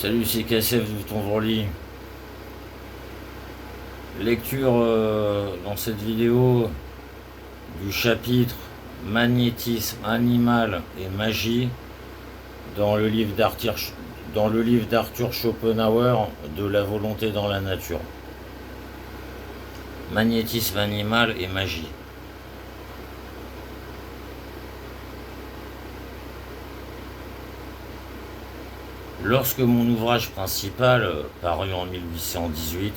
Salut, c'est KSF de Tonvourly. Lecture dans cette vidéo du chapitre Magnétisme animal et magie dans le livre d'Arthur Schopenhauer de La volonté dans la nature. Magnétisme animal et magie. Lorsque mon ouvrage principal, paru en 1818,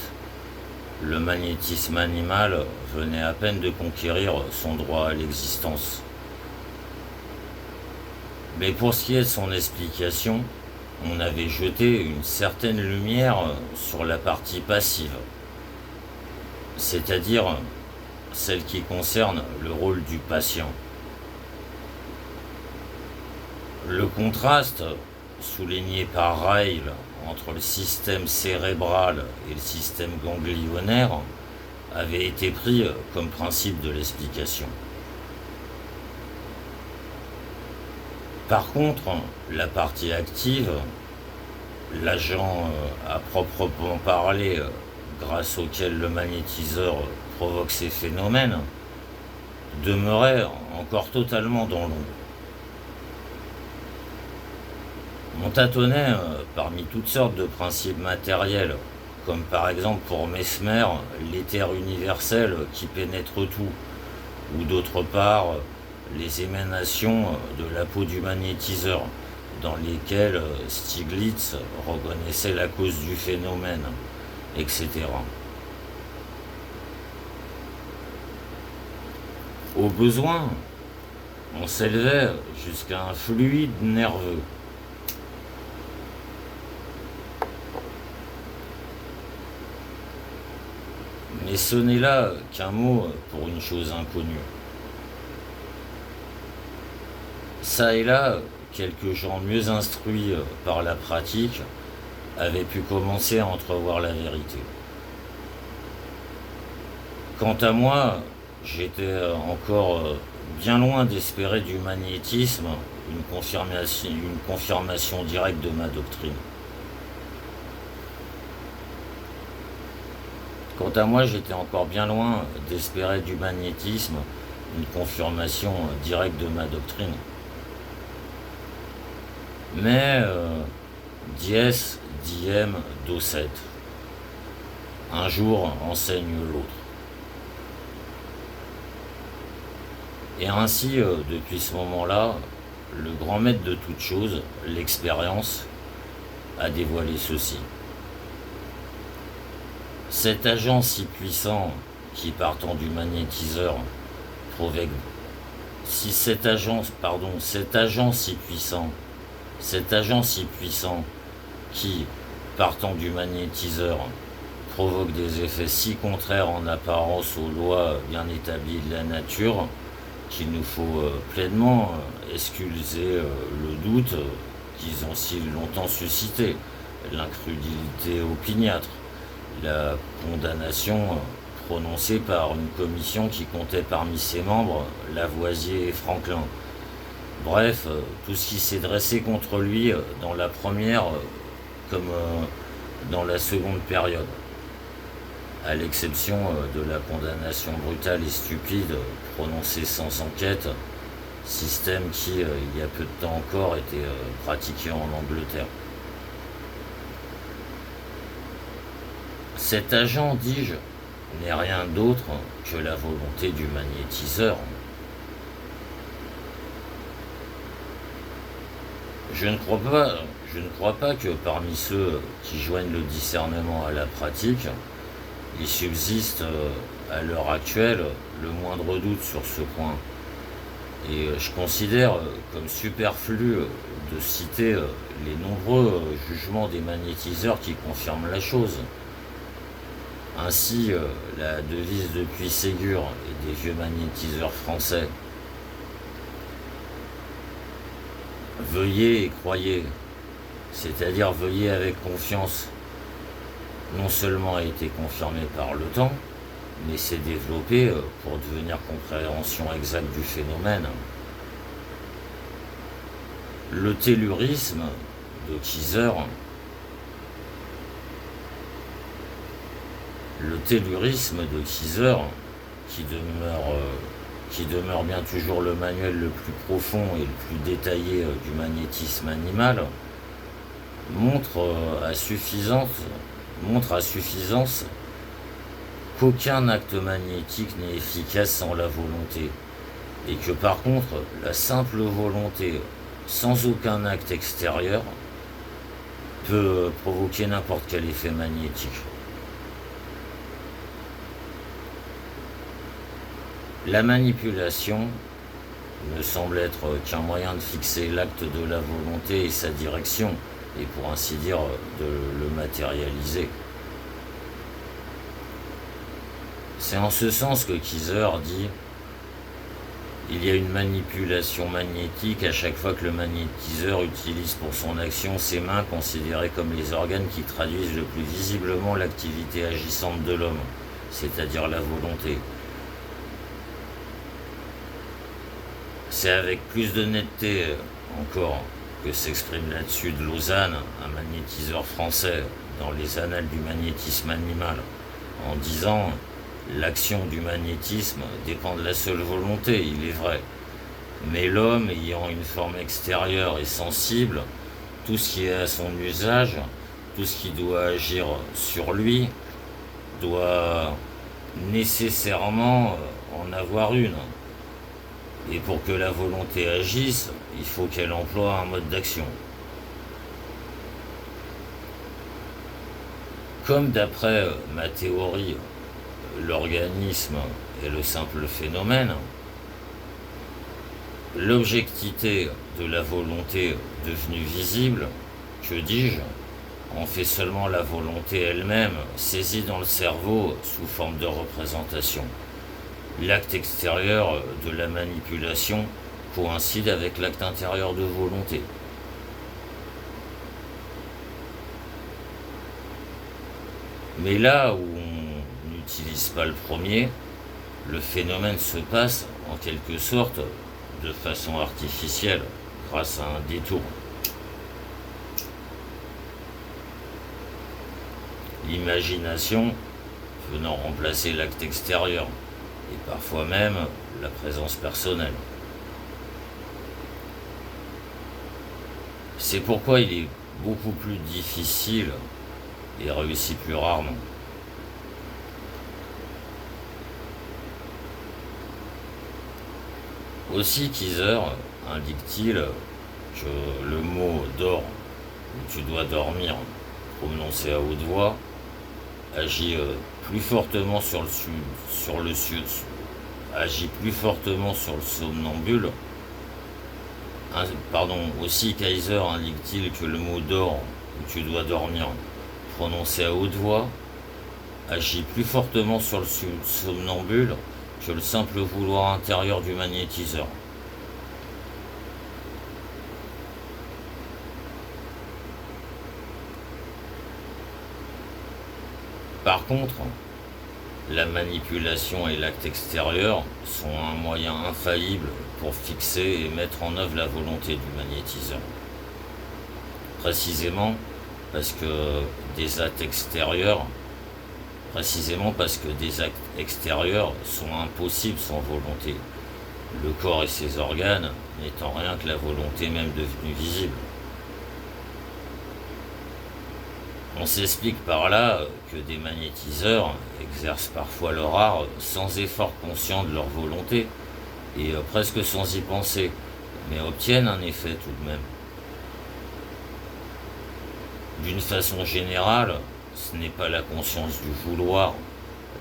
le magnétisme animal, venait à peine de conquérir son droit à l'existence. Mais pour ce qui est de son explication, on avait jeté une certaine lumière sur la partie passive, c'est-à-dire celle qui concerne le rôle du patient. Le contraste souligné par Ryle entre le système cérébral et le système ganglionnaire avait été pris comme principe de l'explication. Par contre, la partie active, l'agent à proprement parler grâce auquel le magnétiseur provoque ces phénomènes, demeurait encore totalement dans l'ombre. On tâtonnait parmi toutes sortes de principes matériels, comme par exemple pour Mesmer, l'éther universel qui pénètre tout, ou d'autre part, les émanations de la peau du magnétiseur, dans lesquelles Stiglitz reconnaissait la cause du phénomène, etc. Au besoin, on s'élevait jusqu'à un fluide nerveux. Mais ce n'est là qu'un mot pour une chose inconnue. Ça et là, quelques gens mieux instruits par la pratique avaient pu commencer à entrevoir la vérité. Quant à moi, j'étais encore bien loin d'espérer du magnétisme une confirmation directe de ma doctrine. Quant à moi, j'étais encore bien loin d'espérer du magnétisme une confirmation directe de ma doctrine. Mais dies diem docet. Un jour enseigne l'autre. Et ainsi, depuis ce moment-là, le grand maître de toute chose, l'expérience, a dévoilé ceci. Cet agent si puissant qui, partant du magnétiseur, provoque... Cet agent si puissant qui, partant du magnétiseur, provoque des effets si contraires en apparence aux lois bien établies de la nature, qu'il nous faut pleinement excuser le doute qu'ils ont si longtemps suscité, l'incrédulité opiniâtre, la condamnation prononcée par une commission qui comptait parmi ses membres Lavoisier et Franklin. Bref, tout ce qui s'est dressé contre lui dans la première comme dans la seconde période, à l'exception de la condamnation brutale et stupide prononcée sans enquête, système qui, il y a peu de temps encore, était pratiqué en Angleterre. Cet agent, dis-je, n'est rien d'autre que la volonté du magnétiseur. Je ne crois pas que parmi ceux qui joignent le discernement à la pratique, il subsiste à l'heure actuelle le moindre doute sur ce point. Et je considère comme superflu de citer les nombreux jugements des magnétiseurs qui confirment la chose. Ainsi, la devise depuis Ségur et des vieux magnétiseurs français. Veuillez et croyez, c'est-à-dire veuillez avec confiance, non seulement a été confirmé par le temps, mais s'est développé pour devenir compréhension exacte du phénomène. Le tellurisme de Kieser Le tellurisme de Kieser, qui demeure bien toujours le manuel le plus profond et le plus détaillé du magnétisme animal, montre montre à suffisance qu'aucun acte magnétique n'est efficace sans la volonté, et que par contre, la simple volonté, sans aucun acte extérieur, peut provoquer n'importe quel effet magnétique. La manipulation ne semble être qu'un moyen de fixer l'acte de la volonté et sa direction, et pour ainsi dire de le matérialiser. C'est en ce sens que Kieser dit: il y a une manipulation magnétique à chaque fois que le magnétiseur utilise pour son action ses mains considérées comme les organes qui traduisent le plus visiblement l'activité agissante de l'homme, c'est-à-dire la volonté. C'est avec plus de netteté encore que s'exprime là-dessus de Lausanne, un magnétiseur français, dans les annales du magnétisme animal, en disant: l'action du magnétisme dépend de la seule volonté, il est vrai. Mais l'homme ayant une forme extérieure et sensible, tout ce qui est à son usage, tout ce qui doit agir sur lui, doit nécessairement en avoir une. Et pour que la volonté agisse, il faut qu'elle emploie un mode d'action. Comme d'après ma théorie, l'organisme est le simple phénomène, l'objectivité de la volonté devenue visible, que dis-je, en fait seulement la volonté elle-même, saisie dans le cerveau sous forme de représentation. L'acte extérieur de la manipulation coïncide avec l'acte intérieur de volonté. Mais là où on n'utilise pas le premier, le phénomène se passe en quelque sorte de façon artificielle, grâce à un détour. L'imagination venant remplacer l'acte extérieur, et parfois même la présence personnelle. C'est pourquoi il est beaucoup plus difficile et réussit plus rarement. Aussi, Kieser indique-t-il que le mot dors ou tu dois dormir, prononcé à haute voix, agit plus fortement sur le somnambule. Aussi Kieser indique-t-il que le mot dors ou tu dois dormir, prononcé à haute voix, agit plus fortement sur le somnambule que le simple vouloir intérieur du magnétiseur. Par contre, la manipulation et l'acte extérieur sont un moyen infaillible pour fixer et mettre en œuvre la volonté du magnétiseur. Précisément parce que des actes extérieurs sont impossibles sans volonté, le corps et ses organes n'étant rien que la volonté même devenue visible. On s'explique par là que des magnétiseurs exercent parfois leur art sans effort conscient de leur volonté et presque sans y penser, mais obtiennent un effet tout de même. D'une façon générale, ce n'est pas la conscience du vouloir,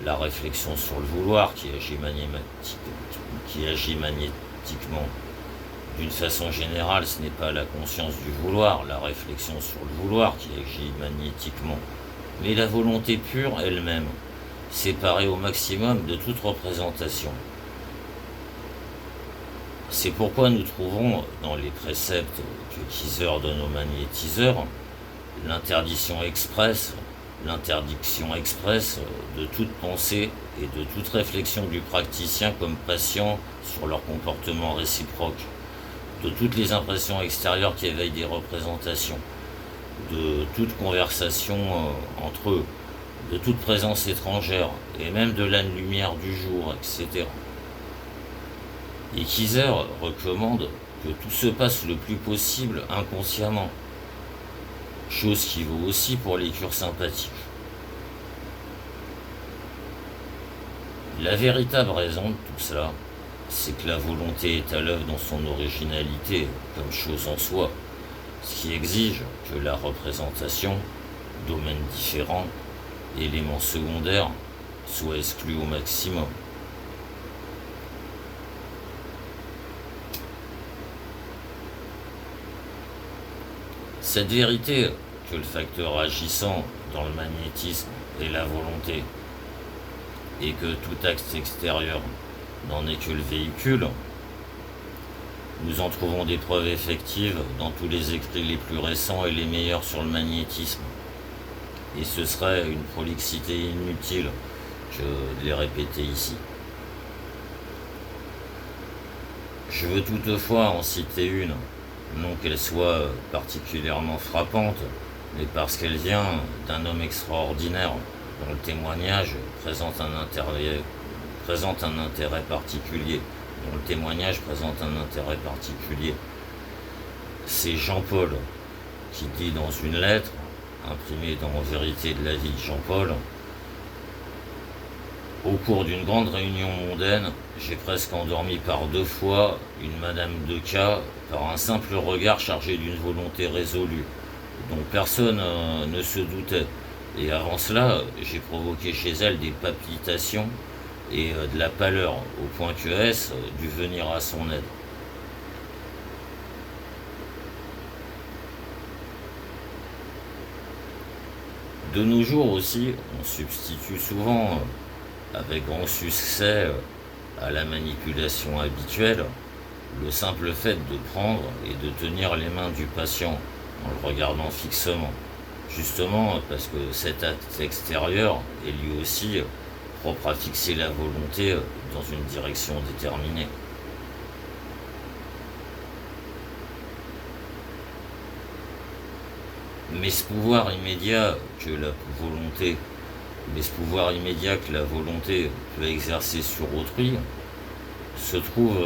la réflexion sur le vouloir qui agit magnétiquement. D'une façon générale, ce n'est pas la conscience du vouloir, la réflexion sur le vouloir qui agit magnétiquement, mais la volonté pure elle-même, séparée au maximum de toute représentation. C'est pourquoi nous trouvons dans les préceptes que Kieser donne aux magnétiseurs l'interdiction expresse de toute pensée et de toute réflexion du praticien comme patient sur leur comportement réciproque, de toutes les impressions extérieures qui éveillent des représentations, de toute conversation entre eux, de toute présence étrangère, et même de la lumière du jour, etc. Et Kieser recommande que tout se passe le plus possible inconsciemment, chose qui vaut aussi pour les cures sympathiques. La véritable raison de tout cela, c'est que la volonté est à l'œuvre dans son originalité, comme chose en soi, ce qui exige que la représentation, domaine différent, éléments secondaires, soit exclue au maximum. Cette vérité que le facteur agissant dans le magnétisme est la volonté, et que tout acte extérieur n'en est que le véhicule, nous en trouvons des preuves effectives dans tous les écrits les plus récents et les meilleurs sur le magnétisme. Et ce serait une prolixité inutile que de les répéter ici. Je veux toutefois en citer une, non qu'elle soit particulièrement frappante, mais parce qu'elle vient d'un homme extraordinaire dont le témoignage présente un intérêt particulier. C'est Jean-Paul qui dit dans une lettre, imprimée dans Vérité de la vie de Jean-Paul: au cours d'une grande réunion mondaine, j'ai presque endormi par 2 fois une Madame de K par un simple regard chargé d'une volonté résolue, dont personne ne se doutait. Et avant cela, j'ai provoqué chez elle des palpitations et de la pâleur, au point que S dut venir à son aide. De nos jours aussi, on substitue souvent, avec grand succès, à la manipulation habituelle, le simple fait de prendre et de tenir les mains du patient en le regardant fixement. Justement parce que cet acte extérieur est lui aussi propre à fixer la volonté dans une direction déterminée. Mais ce pouvoir immédiat que la volonté peut exercer sur autrui se trouve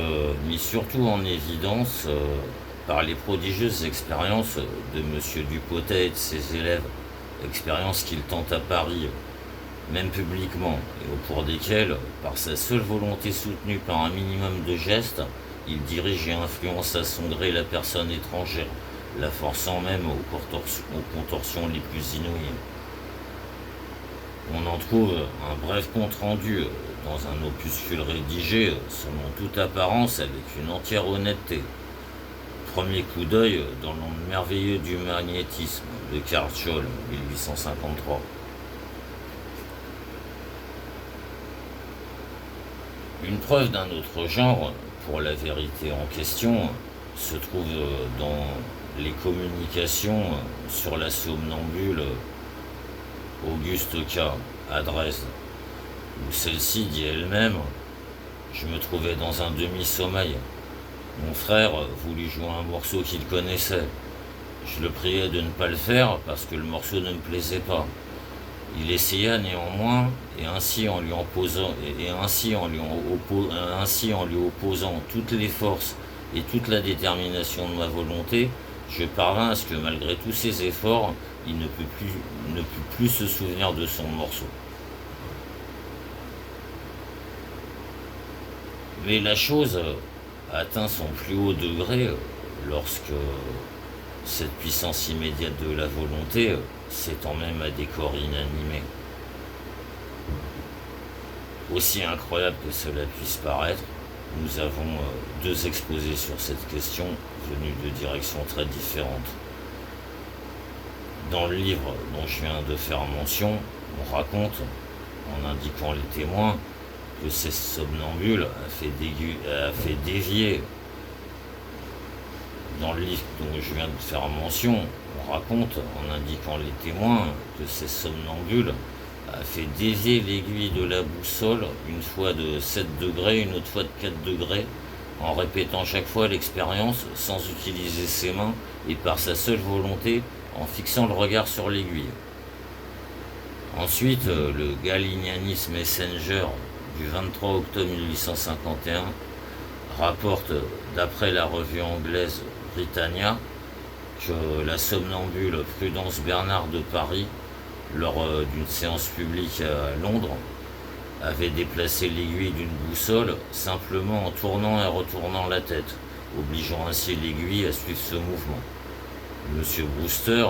mis surtout en évidence par les prodigieuses expériences de M. Dupotet et de ses élèves, expériences qu'il tente à Paris, même publiquement, et au cours desquelles, par sa seule volonté soutenue par un minimum de gestes, il dirige et influence à son gré la personne étrangère, la forçant même aux contorsions les plus inouïes. On en trouve un bref compte-rendu dans un opuscule rédigé, selon toute apparence, avec une entière honnêteté. Premier coup d'œil dans le monde merveilleux du magnétisme de Carl Scholl, 1853. Une preuve d'un autre genre, pour la vérité en question, se trouve dans les communications sur la somnambule Auguste K. à Dresde, où celle-ci dit elle-même: je me trouvais dans un demi-sommeil. Mon frère voulut jouer un morceau qu'il connaissait. Je le priais de ne pas le faire parce que le morceau ne me plaisait pas. Il essaya néanmoins, et ainsi en lui opposant toutes les forces et toute la détermination de ma volonté, je parvins à ce que malgré tous ses efforts, il ne put plus se souvenir de son morceau. Mais la chose atteint son plus haut degré lorsque cette puissance immédiate de la volonté s'étend même à des corps inanimés. Aussi incroyable que cela puisse paraître, nous avons 2 exposés sur cette question venus de directions très différentes. Dans le livre dont je viens de faire mention, on raconte, en indiquant les témoins, que ces somnambules a fait dévier. Dans le livre dont je viens de faire mention, on raconte, en indiquant les témoins, que ces somnambules a fait dévier l'aiguille de la boussole, une fois de 7 degrés, une autre fois de 4 degrés, en répétant chaque fois l'expérience sans utiliser ses mains et par sa seule volonté, en fixant le regard sur l'aiguille. Ensuite, le Galignanist Messenger du 23 octobre 1851 rapporte, d'après la revue anglaise Britannia, que la somnambule Prudence Bernard de Paris, lors d'une séance publique à Londres, avait déplacé l'aiguille d'une boussole simplement en tournant et retournant la tête, obligeant ainsi l'aiguille à suivre ce mouvement. Monsieur Brewster,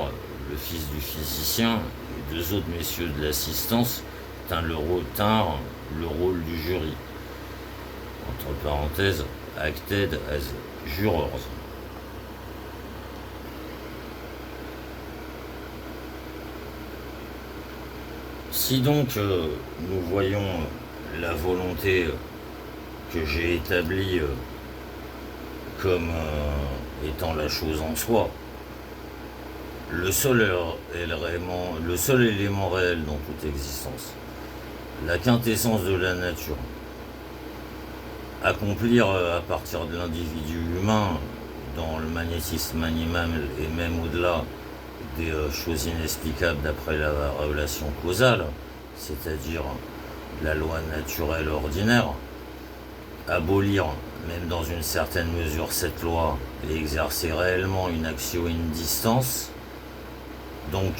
le fils du physicien, et deux autres messieurs de l'assistance tinrent le rôle du jury. Entre parenthèses, acted as jurors. Si donc nous voyons la volonté que j'ai établie comme étant la chose en soi, le seul élément réel dans toute existence, la quintessence de la nature, accomplir à partir de l'individu humain, dans le magnétisme animal et même au-delà, des choses inexplicables d'après la relation causale, c'est-à-dire la loi naturelle ordinaire, abolir, même dans une certaine mesure, cette loi et exercer réellement une action et une distance, donc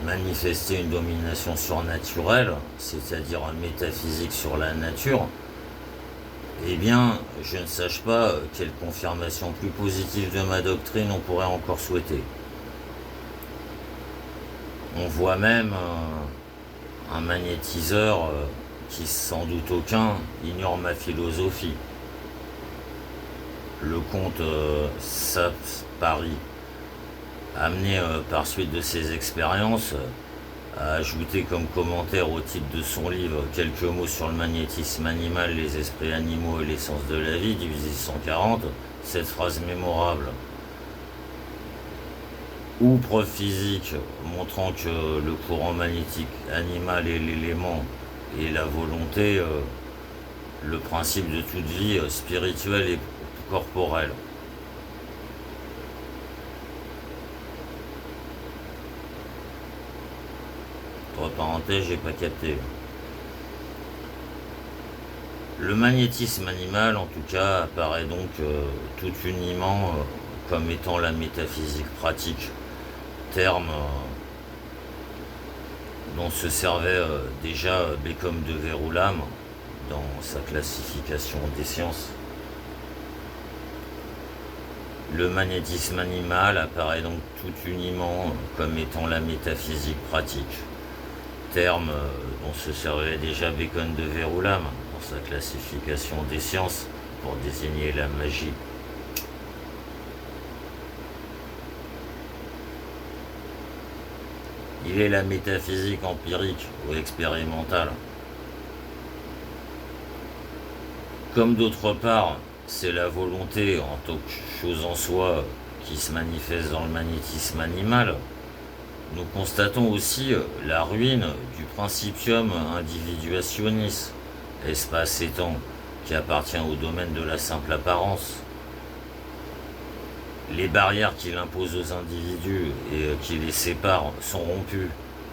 manifester une domination surnaturelle, c'est-à-dire un métaphysique sur la nature, eh bien, je ne sache pas quelle confirmation plus positive de ma doctrine on pourrait encore souhaiter. On voit même un magnétiseur qui, sans doute aucun, ignore ma philosophie. Le comte Saps Paris, amené par suite de ses expériences, a ajouté comme commentaire au titre de son livre quelques mots sur le magnétisme animal, les esprits animaux et l'essence de la vie, divisé 140, cette phrase mémorable. Ou preuve physique montrant que le courant magnétique animal est l'élément et la volonté, le principe de toute vie spirituelle et corporelle. Entre parenthèses, j'ai pas capté. Le magnétisme animal, en tout cas, apparaît donc tout uniment comme étant la métaphysique pratique, terme dont se servait déjà Bacon de Verulame dans sa classification des sciences. Le magnétisme animal apparaît donc tout uniment comme étant la métaphysique pratique, terme dont se servait déjà Bacon de Verulame dans sa classification des sciences pour désigner la magie. Il est la métaphysique empirique ou expérimentale. Comme d'autre part, c'est la volonté en tant que chose en soi qui se manifeste dans le magnétisme animal, nous constatons aussi la ruine du principium individuationis, espace et temps, qui appartient au domaine de la simple apparence. Les barrières qu'il impose aux individus et qui les séparent sont rompues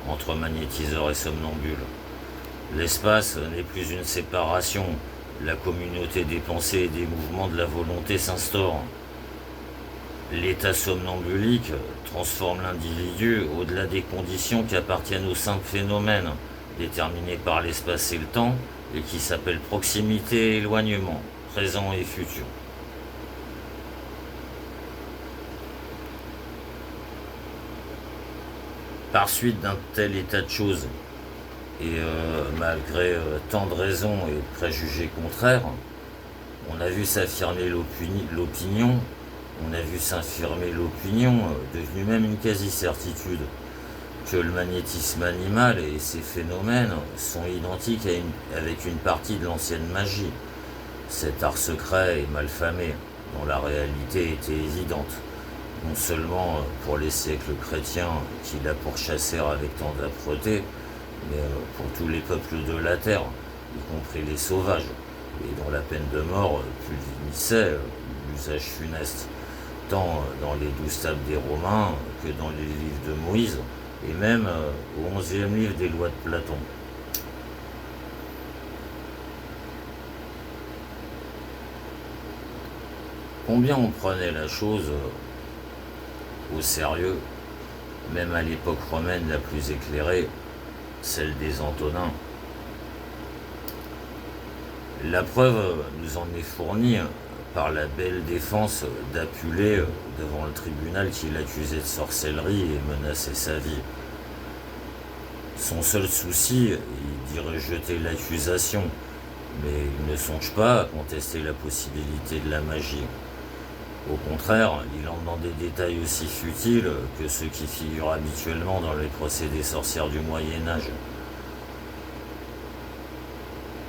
entre magnétiseurs et somnambules. L'espace n'est plus une séparation, la communauté des pensées et des mouvements de la volonté s'instaure. L'état somnambulique transforme l'individu au-delà des conditions qui appartiennent aux simples phénomènes déterminés par l'espace et le temps et qui s'appellent proximité et éloignement, présent et futur. Par suite d'un tel état de choses, et malgré tant de raisons et de préjugés contraires, on a vu s'affirmer l'opinion, devenue même une quasi-certitude, que le magnétisme animal et ses phénomènes sont identiques avec une partie de l'ancienne magie, cet art secret et malfamé, dont la réalité était évidente, non seulement pour les siècles chrétiens qui la pourchassèrent avec tant d'âpreté, mais pour tous les peuples de la terre, y compris les sauvages, et dont la peine de mort punissait l'usage funeste, tant dans les 12 tables des Romains que dans les livres de Moïse, et même au 11e livre des lois de Platon. Combien on prenait la chose au sérieux, même à l'époque romaine la plus éclairée, celle des Antonins. La preuve nous en est fournie par la belle défense d'Apulée devant le tribunal qui l'accusait de sorcellerie et menaçait sa vie. Son seul souci est d'y rejeter l'accusation, mais il ne songe pas à contester la possibilité de la magie. Au contraire, il entre dans des détails aussi futiles que ceux qui figurent habituellement dans les procès des sorcières du Moyen-Âge.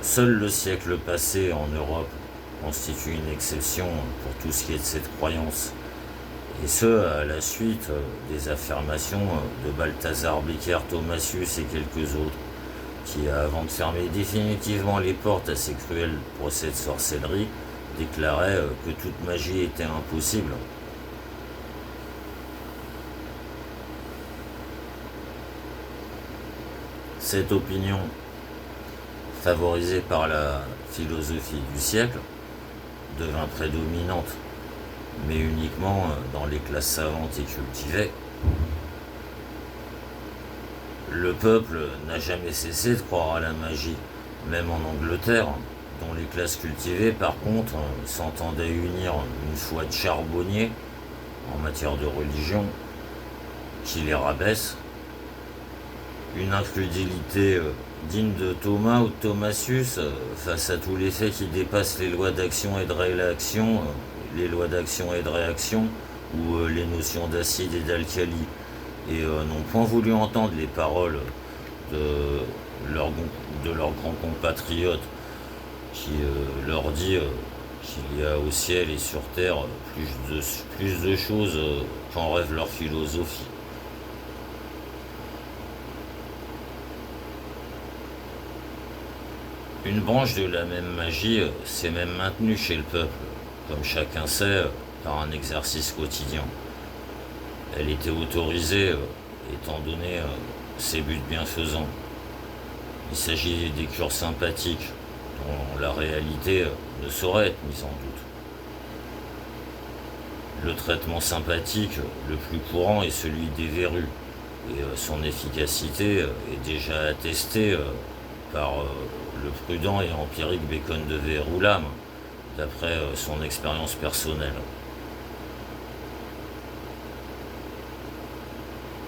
Seul le siècle passé en Europe constitue une exception pour tout ce qui est de cette croyance, et ce à la suite des affirmations de Balthazar Becker Thomasius et quelques autres, qui, avant de fermer définitivement les portes à ces cruels procès de sorcellerie, déclarait que toute magie était impossible. Cette opinion, favorisée par la philosophie du siècle, devint prédominante, mais uniquement dans les classes savantes et cultivées. Le peuple n'a jamais cessé de croire à la magie, même en Angleterre, dont les classes cultivées, par contre, s'entendaient unir une foi de charbonnier en matière de religion, qui les rabaisse, une incrédulité digne de Thomas ou de Thomasius face à tous les faits qui dépassent les lois d'action et de réaction, ou les notions d'acide et d'alcali, et n'ont point voulu entendre les paroles de leurs grands compatriotes qui leur dit qu'il y a au ciel et sur terre plus de choses qu'en rêve leur philosophie. Une branche de la même magie s'est même maintenue chez le peuple, comme chacun sait, par un exercice quotidien. Elle était autorisée, étant donné ses buts bienfaisants. Il s'agit des cures sympathiques, dont la réalité ne saurait être mise en doute. Le traitement sympathique le plus courant est celui des verrues, et son efficacité est déjà attestée par le prudent et empirique Bacon de Verulam, d'après son expérience personnelle.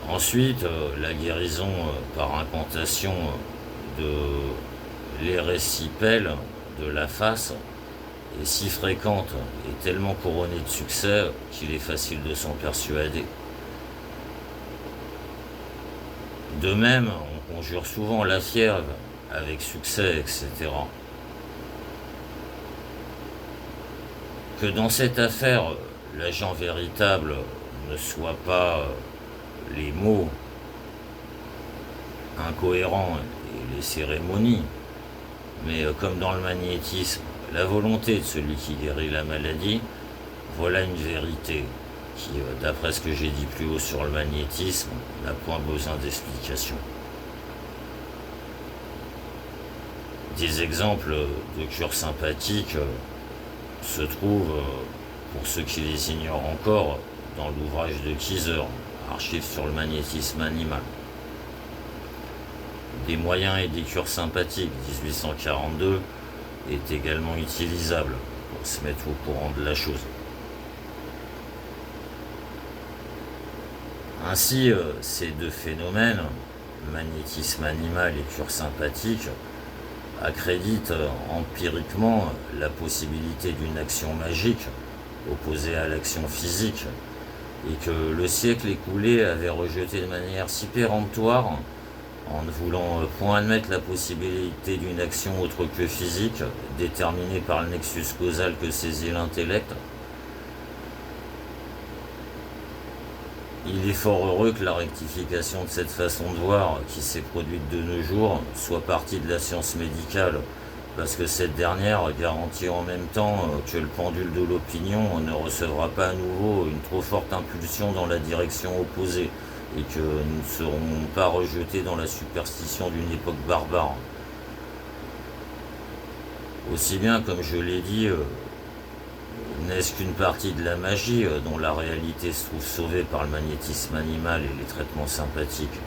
Ensuite, la guérison par incantation de l'érésipèle de la face est si fréquente et tellement couronnée de succès qu'il est facile de s'en persuader. De même, on conjure souvent la fièvre avec succès, etc. Que dans cette affaire, l'agent véritable ne soit pas les mots incohérents et les cérémonies, mais comme dans le magnétisme, la volonté de celui qui guérit la maladie, voilà une vérité qui, d'après ce que j'ai dit plus haut sur le magnétisme, n'a point besoin d'explication. Des exemples de cures sympathiques se trouvent, pour ceux qui les ignorent encore, dans l'ouvrage de Kieser, Archives sur le magnétisme animal. Des moyens et des cures sympathiques, 1842, est également utilisable pour se mettre au courant de la chose. Ainsi, ces deux phénomènes, magnétisme animal et cure sympathique, accréditent empiriquement la possibilité d'une action magique opposée à l'action physique, et que le siècle écoulé avait rejeté de manière si péremptoire, en ne voulant point admettre la possibilité d'une action autre que physique, déterminée par le nexus causal que saisit l'intellect. Il est fort heureux que la rectification de cette façon de voir, qui s'est produite de nos jours, soit partie de la science médicale, parce que cette dernière garantit en même temps que le pendule de l'opinion ne recevra pas à nouveau une trop forte impulsion dans la direction opposée, et que nous ne serons pas rejetés dans la superstition d'une époque barbare. Aussi bien, comme je l'ai dit, n'est-ce qu'une partie de la magie dont la réalité se trouve sauvée par le magnétisme animal et les traitements sympathiques.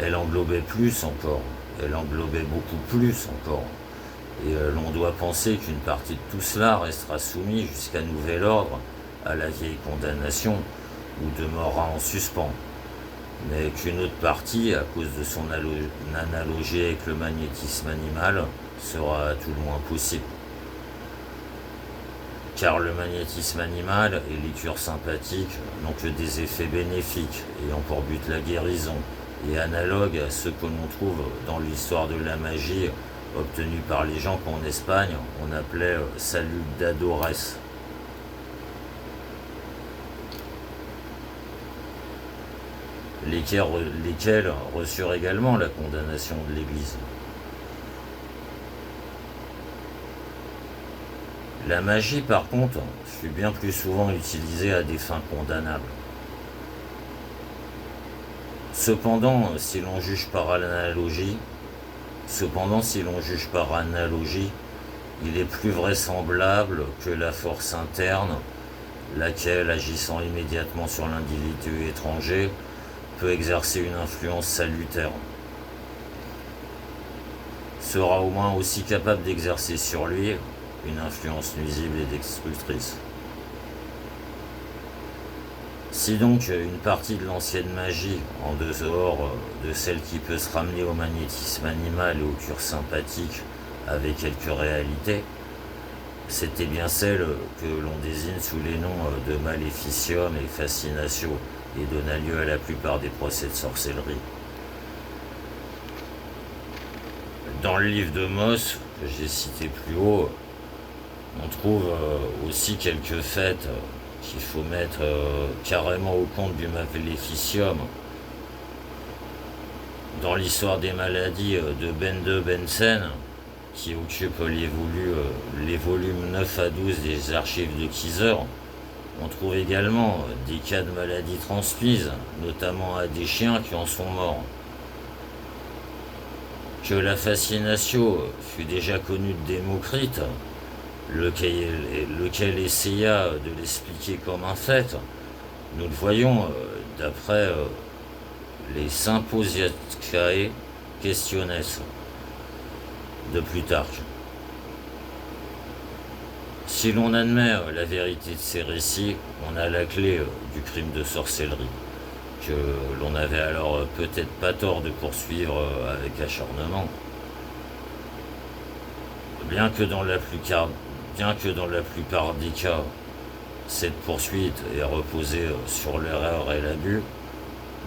Elle englobait plus encore, elle englobait beaucoup plus encore. Et l'on doit penser qu'une partie de tout cela restera soumise jusqu'à nouvel ordre à la vieille condamnation ou demeurera en suspens. Mais qu'une autre partie, à cause de son analogie avec le magnétisme animal, sera à tout le moins possible. Car le magnétisme animal et les cures sympathiques n'ont que des effets bénéfiques, ayant pour but la guérison, et analogues à ceux que l'on trouve dans l'histoire de la magie obtenue par les gens qu'en Espagne on appelait saludadores. Lesquels reçurent également la condamnation de l'Église. La magie, par contre, fut bien plus souvent utilisée à des fins condamnables. Cependant, si l'on juge par analogie, il est plus vraisemblable que la force interne, laquelle, agissant immédiatement sur l'individu étranger, peut exercer une influence salutaire, sera au moins aussi capable d'exercer sur lui une influence nuisible et destructrice. Si donc une partie de l'ancienne magie, en dehors de celle qui peut se ramener au magnétisme animal et aux cures sympathiques avec quelques réalités, c'était bien celle que l'on désigne sous les noms de maléficium et fascinatio et donna lieu à la plupart des procès de sorcellerie. Dans le livre de Moss, que j'ai cité plus haut, on trouve aussi quelques faits qu'il faut mettre carrément au compte du maléficium. Dans l'histoire des maladies de Bende Benson, qui occupe les volumes 9 à 12 des archives de Kieser, on trouve également des cas de maladies transmises, notamment à des chiens qui en sont morts. Que la fascinatio fut déjà connue de Démocrite, lequel essaya de l'expliquer comme un fait, nous le voyons d'après les Symposiacae Questiones de Plutarque. Si l'on admet la vérité de ces récits, on a la clé du crime de sorcellerie, que l'on avait alors peut-être pas tort de poursuivre avec acharnement. Bien que dans la plupart des cas, cette poursuite est reposée sur l'erreur et l'abus,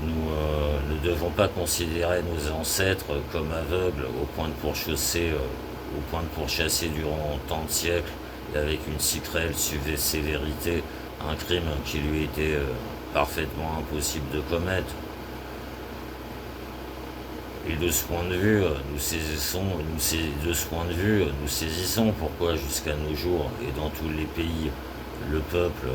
nous ne devons pas considérer nos ancêtres comme aveugles au point de pourchasser durant tant de siècles et avec une si cruelle sévérité un crime qui lui était parfaitement impossible de commettre. Et de ce point de vue, nous saisissons pourquoi jusqu'à nos jours et dans tous les pays, le peuple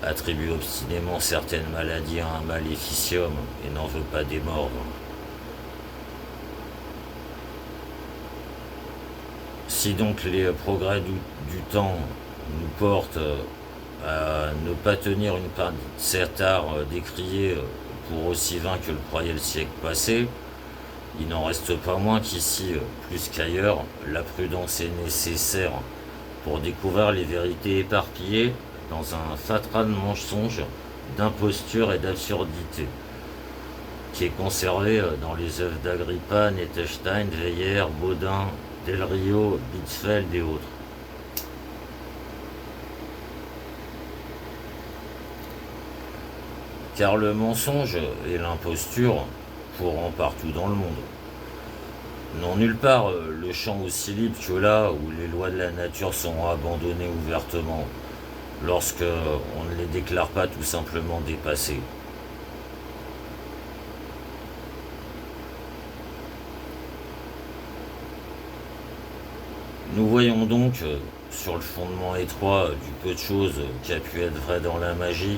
attribue obstinément certaines maladies à un maléficium et n'en veut pas démordre. Si donc les progrès du temps nous portent à ne pas tenir une part de cet art décrié pour aussi vain que le croyait le siècle passé, il n'en reste pas moins qu'ici, plus qu'ailleurs, la prudence est nécessaire pour découvrir les vérités éparpillées dans un fatras de mensonges, d'impostures et d'absurdités, qui est conservé dans les œuvres d'Agrippa, Nettelstein, Weyer, Baudin, Del Rio, Bitzfeld et autres. Car le mensonge et l'imposture courant partout dans le monde n'ont nulle part le champ aussi libre que là où les lois de la nature sont abandonnées ouvertement, lorsque on ne les déclare pas tout simplement dépassées. Nous voyons donc, sur le fondement étroit du peu de choses qui a pu être vrai dans la magie,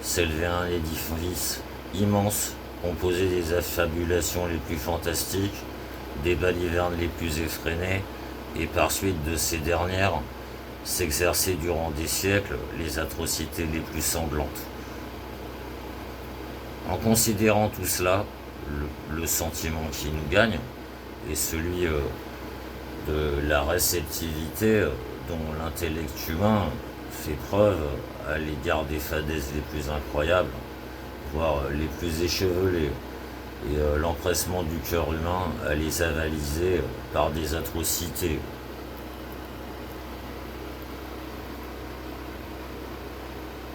s'élever un édifice immense, composée des affabulations les plus fantastiques, des balivernes les plus effrénées, et par suite de ces dernières, s'exercer durant des siècles les atrocités les plus sanglantes. En considérant tout cela, le sentiment qui nous gagne est celui de la réceptivité dont l'intellect humain fait preuve à l'égard des fadaises les plus incroyables, voire les plus échevelées, et l'empressement du cœur humain à les avaliser par des atrocités.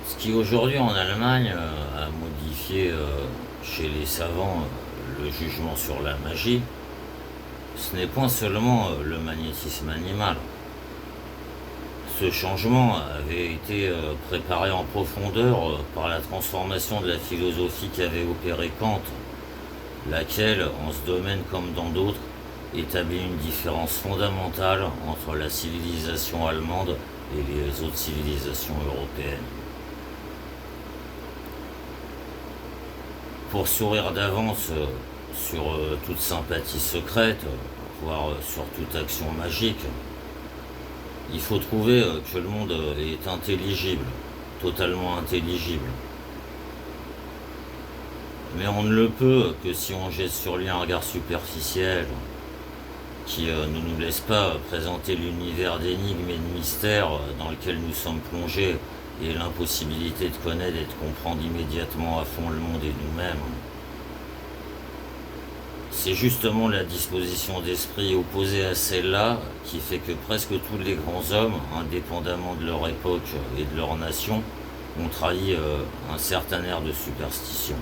Ce qui aujourd'hui en Allemagne a modifié chez les savants le jugement sur la magie, ce n'est point seulement le magnétisme animal. Ce changement avait été préparé en profondeur par la transformation de la philosophie qu'avait opéré Kant, laquelle, en ce domaine comme dans d'autres, établit une différence fondamentale entre la civilisation allemande et les autres civilisations européennes. Pour sourire d'avance sur toute sympathie secrète, voire sur toute action magique, il faut trouver que le monde est intelligible, totalement intelligible. Mais on ne le peut que si on jette sur lui un regard superficiel, qui ne nous laisse pas présenter l'univers d'énigmes et de mystères dans lequel nous sommes plongés, et l'impossibilité de connaître et de comprendre immédiatement à fond le monde et nous-mêmes. C'est justement la disposition d'esprit opposée à celle-là qui fait que presque tous les grands hommes, indépendamment de leur époque et de leur nation, ont trahi un certain air de superstition.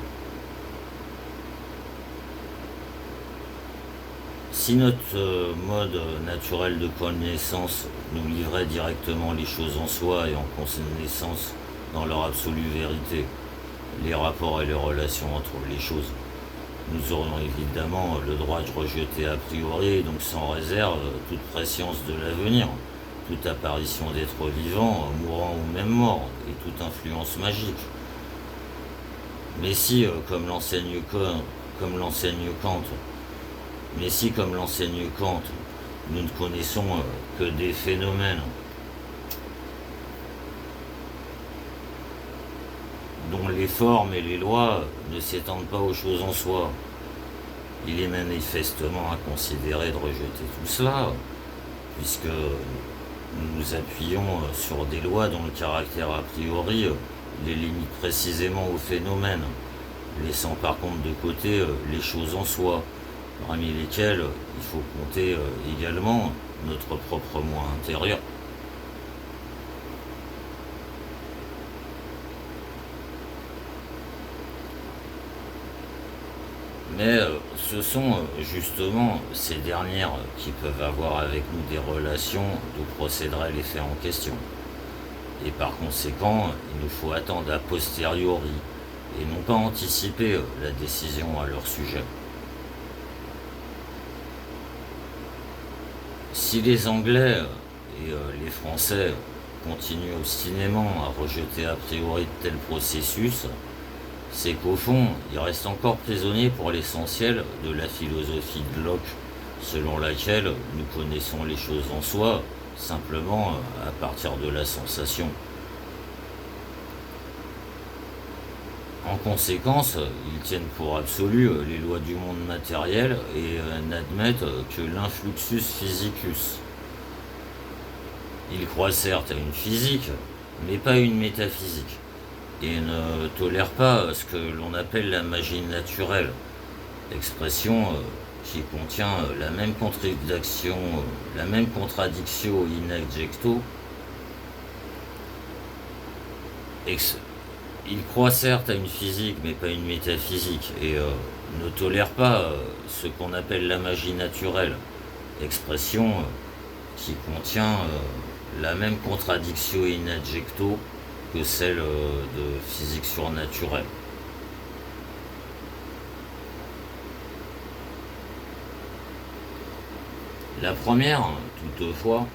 Si notre mode naturel de connaissance nous livrait directement les choses en soi et en connaissance dans leur absolue vérité, les rapports et les relations entre les choses, nous aurions évidemment le droit de rejeter a priori et donc sans réserve toute préscience de l'avenir, toute apparition d'êtres vivants, mourants ou même morts, et toute influence magique. Mais si, comme l'enseigne Kant, nous ne connaissons que des phénomènes dont les formes et les lois ne s'étendent pas aux choses en soi, il est manifestement inconsidéré de rejeter tout cela, puisque nous nous appuyons sur des lois dont le caractère a priori les limite précisément aux phénomènes, laissant par contre de côté les choses en soi, parmi lesquelles il faut compter également notre propre moi intérieur. Mais ce sont justement ces dernières qui peuvent avoir avec nous des relations d'où procéderaient les faits en question. Et par conséquent, il nous faut attendre a posteriori et non pas anticiper la décision à leur sujet. Si les Anglais et les Français continuent obstinément à rejeter a priori de tels processus, c'est qu'au fond, ils restent encore prisonniers pour l'essentiel de la philosophie de Locke, selon laquelle nous connaissons les choses en soi, simplement à partir de la sensation. En conséquence, ils tiennent pour absolues les lois du monde matériel et n'admettent que l'influxus physicus. Ils croient certes à une physique, mais pas une métaphysique, et ne tolèrent pas ce que l'on appelle la magie naturelle, expression qui contient la même contradiction in adjecto. Ils croient certes à une physique, mais pas une métaphysique, et ne tolèrent pas ce qu'on appelle la magie naturelle, expression qui contient la même contradiction in adjecto que celle de physique surnaturelle. La première, toutefois,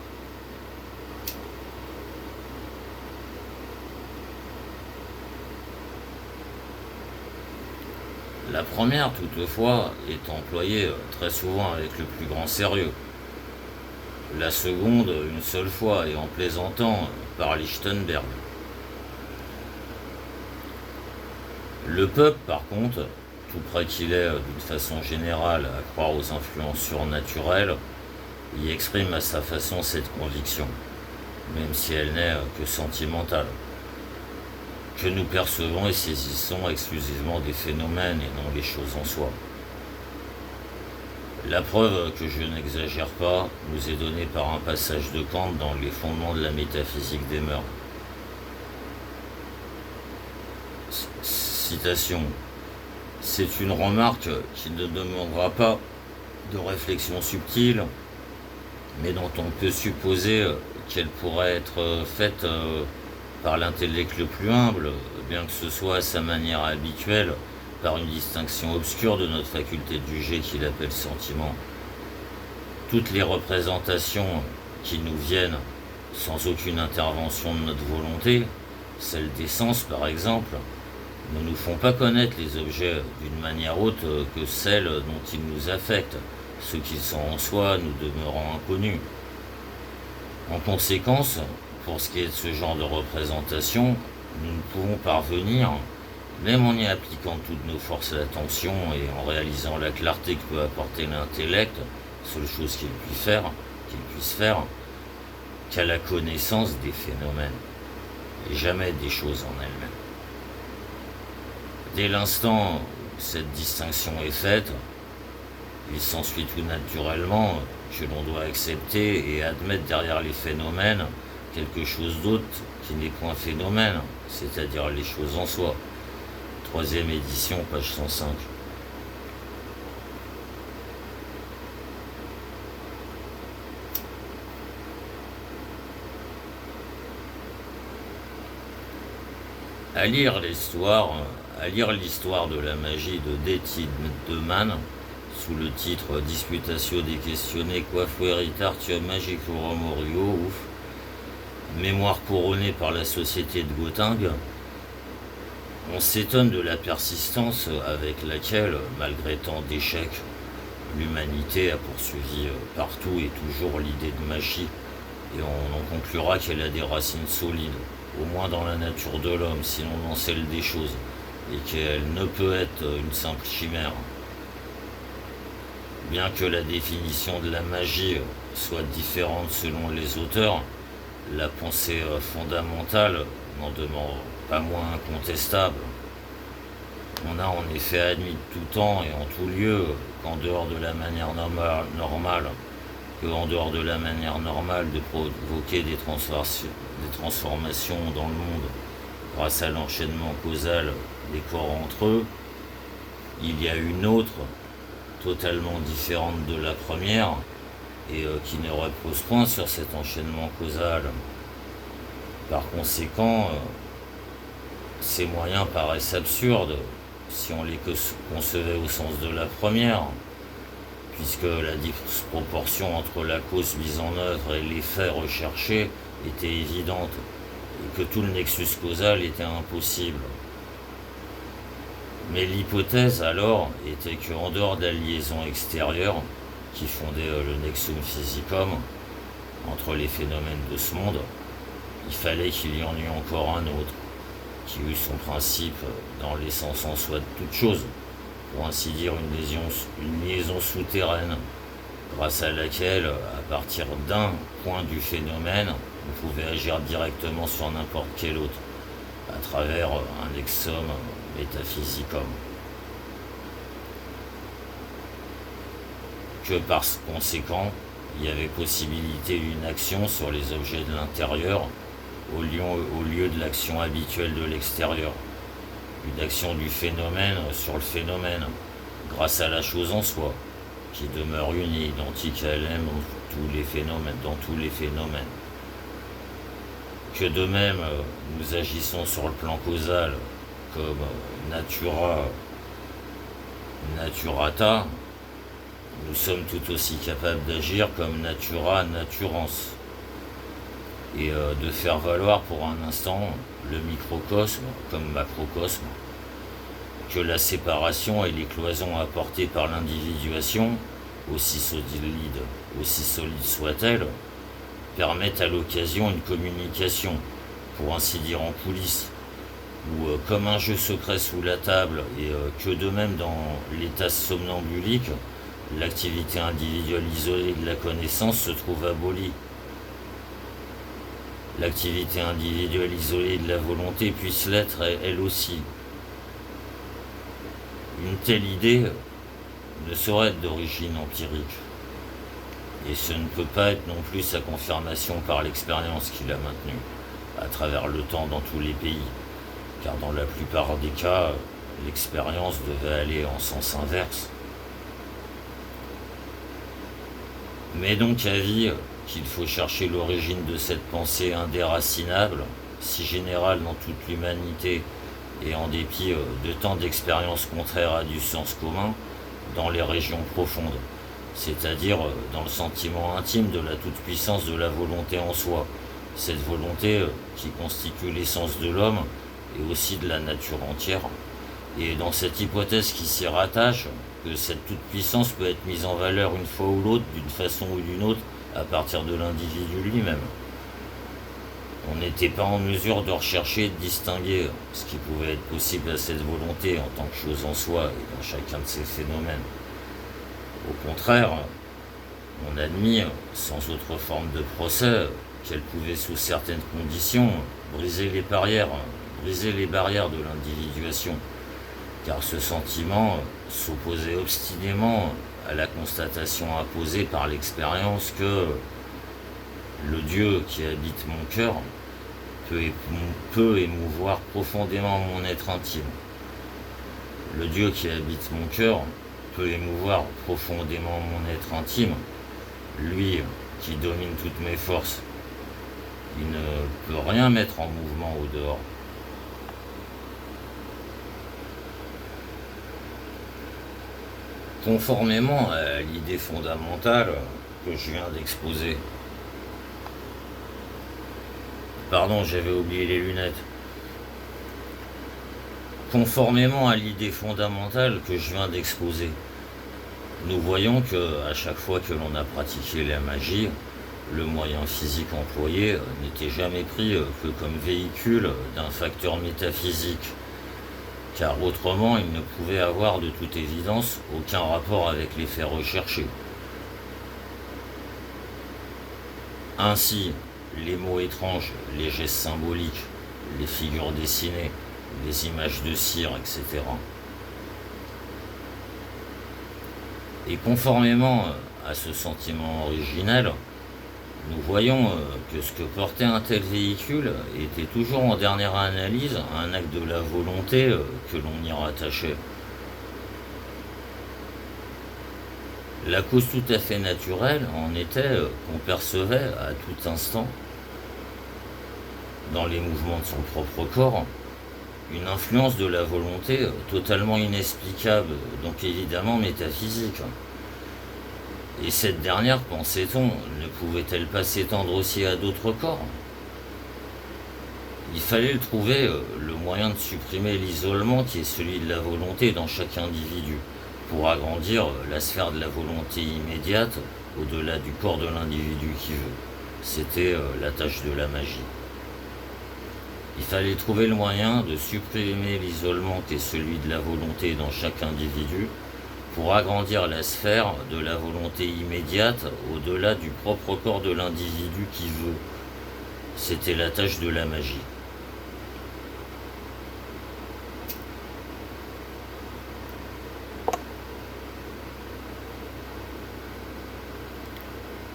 La première, toutefois, est employée très souvent avec le plus grand sérieux. La seconde, une seule fois, et en plaisantant, par Lichtenberg. Le peuple, par contre, tout près qu'il est d'une façon générale à croire aux influences surnaturelles, y exprime à sa façon cette conviction, même si elle n'est que sentimentale, que nous percevons et saisissons exclusivement des phénomènes et non les choses en soi. La preuve que je n'exagère pas nous est donnée par un passage de Kant dans les fondements de la métaphysique des mœurs. Citation. C'est une remarque qui ne demandera pas de réflexion subtile, mais dont on peut supposer qu'elle pourrait être faite par l'intellect le plus humble, bien que ce soit à sa manière habituelle, par une distinction obscure de notre faculté de juger qu'il appelle sentiment. Toutes les représentations qui nous viennent sans aucune intervention de notre volonté, celles des sens par exemple, ne nous font pas connaître les objets d'une manière autre que celle dont ils nous affectent, ce qu'ils sont en soi nous demeurant inconnus. En conséquence, pour ce qui est de ce genre de représentation, nous ne pouvons parvenir, même en y appliquant toutes nos forces à l'attention et en réalisant la clarté que peut apporter l'intellect, seule chose qu'il puisse faire, qu'à la connaissance des phénomènes, et jamais des choses en elles-mêmes. Dès l'instant où cette distinction est faite, il s'ensuit tout naturellement que l'on doit accepter et admettre derrière les phénomènes quelque chose d'autre qui n'est point phénomène, c'est-à-dire les choses en soi. 3e édition, page 105. À lire l'histoire de la magie de D. Tiedemann, sous le titre Disputatio de questione qua fueritatium magicorum orio, mémoire couronnée par la société de Göttingen, on s'étonne de la persistance avec laquelle, malgré tant d'échecs, l'humanité a poursuivi partout et toujours l'idée de magie, et on en conclura qu'elle a des racines solides, au moins dans la nature de l'homme, si l'on en scelle des choses, et qu'elle ne peut être une simple chimère. Bien que la définition de la magie soit différente selon les auteurs, la pensée fondamentale n'en demeure pas moins incontestable. On a en effet admis de tout temps et en tout lieu qu'en dehors de la manière normale de provoquer des transformations dans le monde grâce à l'enchaînement causal des corps entre eux, il y a une autre, totalement différente de la première, et qui ne repose point sur cet enchaînement causal. Par conséquent, ces moyens paraissent absurdes si on les concevait au sens de la première, puisque la disproportion entre la cause mise en œuvre et l'effet recherché était évidente, et que tout le nexus causal était impossible. Mais l'hypothèse alors était qu'en dehors de la liaison extérieure, qui fondait le nexum physicum entre les phénomènes de ce monde, il fallait qu'il y en eût encore un autre, qui eût son principe dans l'essence en soi de toute chose, pour ainsi dire une liaison souterraine, grâce à laquelle, à partir d'un point du phénomène, on pouvait agir directement sur n'importe quel autre, à travers un nexum métaphysicum. Que par conséquent, il y avait possibilité d'une action sur les objets de l'intérieur au lieu de l'action habituelle de l'extérieur. Une action du phénomène sur le phénomène, grâce à la chose en soi, qui demeure une et identique à elle-même dans tous les phénomènes. Que de même, nous agissons sur le plan causal comme naturata, nous sommes tout aussi capables d'agir comme natura naturans, et de faire valoir pour un instant le microcosme comme macrocosme, que la séparation et les cloisons apportées par l'individuation, aussi solides soient-elles, permettent à l'occasion une communication, pour ainsi dire en coulisses, ou comme un jeu secret sous la table, et que de même dans l'état somnambulique, l'activité individuelle isolée de la connaissance se trouve abolie. L'activité individuelle isolée de la volonté puisse l'être elle aussi. Une telle idée ne saurait être d'origine empirique, et ce ne peut pas être non plus sa confirmation par l'expérience qui l'a maintenue, à travers le temps dans tous les pays, car dans la plupart des cas, l'expérience devait aller en sens inverse. Mais donc avis qu'il faut chercher l'origine de cette pensée indéracinable, si générale dans toute l'humanité, et en dépit de tant d'expériences contraires à du sens commun, dans les régions profondes, c'est-à-dire dans le sentiment intime de la toute-puissance de la volonté en soi, cette volonté qui constitue l'essence de l'homme et aussi de la nature entière, et dans cette hypothèse qui s'y rattache, que cette toute-puissance peut être mise en valeur une fois ou l'autre, d'une façon ou d'une autre, à partir de l'individu lui-même. On n'était pas en mesure de rechercher et de distinguer ce qui pouvait être possible à cette volonté en tant que chose en soi et dans chacun de ces phénomènes. Au contraire, on admit, sans autre forme de procès, qu'elle pouvait sous certaines conditions briser les barrières de l'individuation, car ce sentiment s'opposait obstinément à la constatation imposée par l'expérience que le Dieu qui habite mon cœur peut émouvoir profondément mon être intime. Le Dieu qui habite mon cœur peut émouvoir profondément mon être intime, lui qui domine toutes mes forces. Il ne peut rien mettre en mouvement au dehors. Conformément à l'idée fondamentale que je viens d'exposer. Pardon, j'avais oublié les lunettes. Conformément à l'idée fondamentale que je viens d'exposer, nous voyons que à chaque fois que l'on a pratiqué la magie, le moyen physique employé n'était jamais pris que comme véhicule d'un facteur métaphysique, car autrement il ne pouvait avoir de toute évidence aucun rapport avec les faits recherchés. Ainsi, les mots étranges, les gestes symboliques, les figures dessinées, les images de cire, etc. Et conformément à ce sentiment originel, nous voyons que ce que portait un tel véhicule était toujours en dernière analyse un acte de la volonté que l'on y rattachait. La cause tout à fait naturelle en était qu'on percevait à tout instant, dans les mouvements de son propre corps, une influence de la volonté totalement inexplicable, donc évidemment métaphysique. Et cette dernière, pensait-on, ne pouvait-elle pas s'étendre aussi à d'autres corps? Il fallait trouver le moyen de supprimer l'isolement qui est celui de la volonté dans chaque individu, pour agrandir la sphère de la volonté immédiate au-delà du corps de l'individu qui veut. C'était la tâche de la magie. Il fallait trouver le moyen de supprimer l'isolement qui est celui de la volonté dans chaque individu pour agrandir la sphère de la volonté immédiate au-delà du propre corps de l'individu qui veut. C'était la tâche de la magie.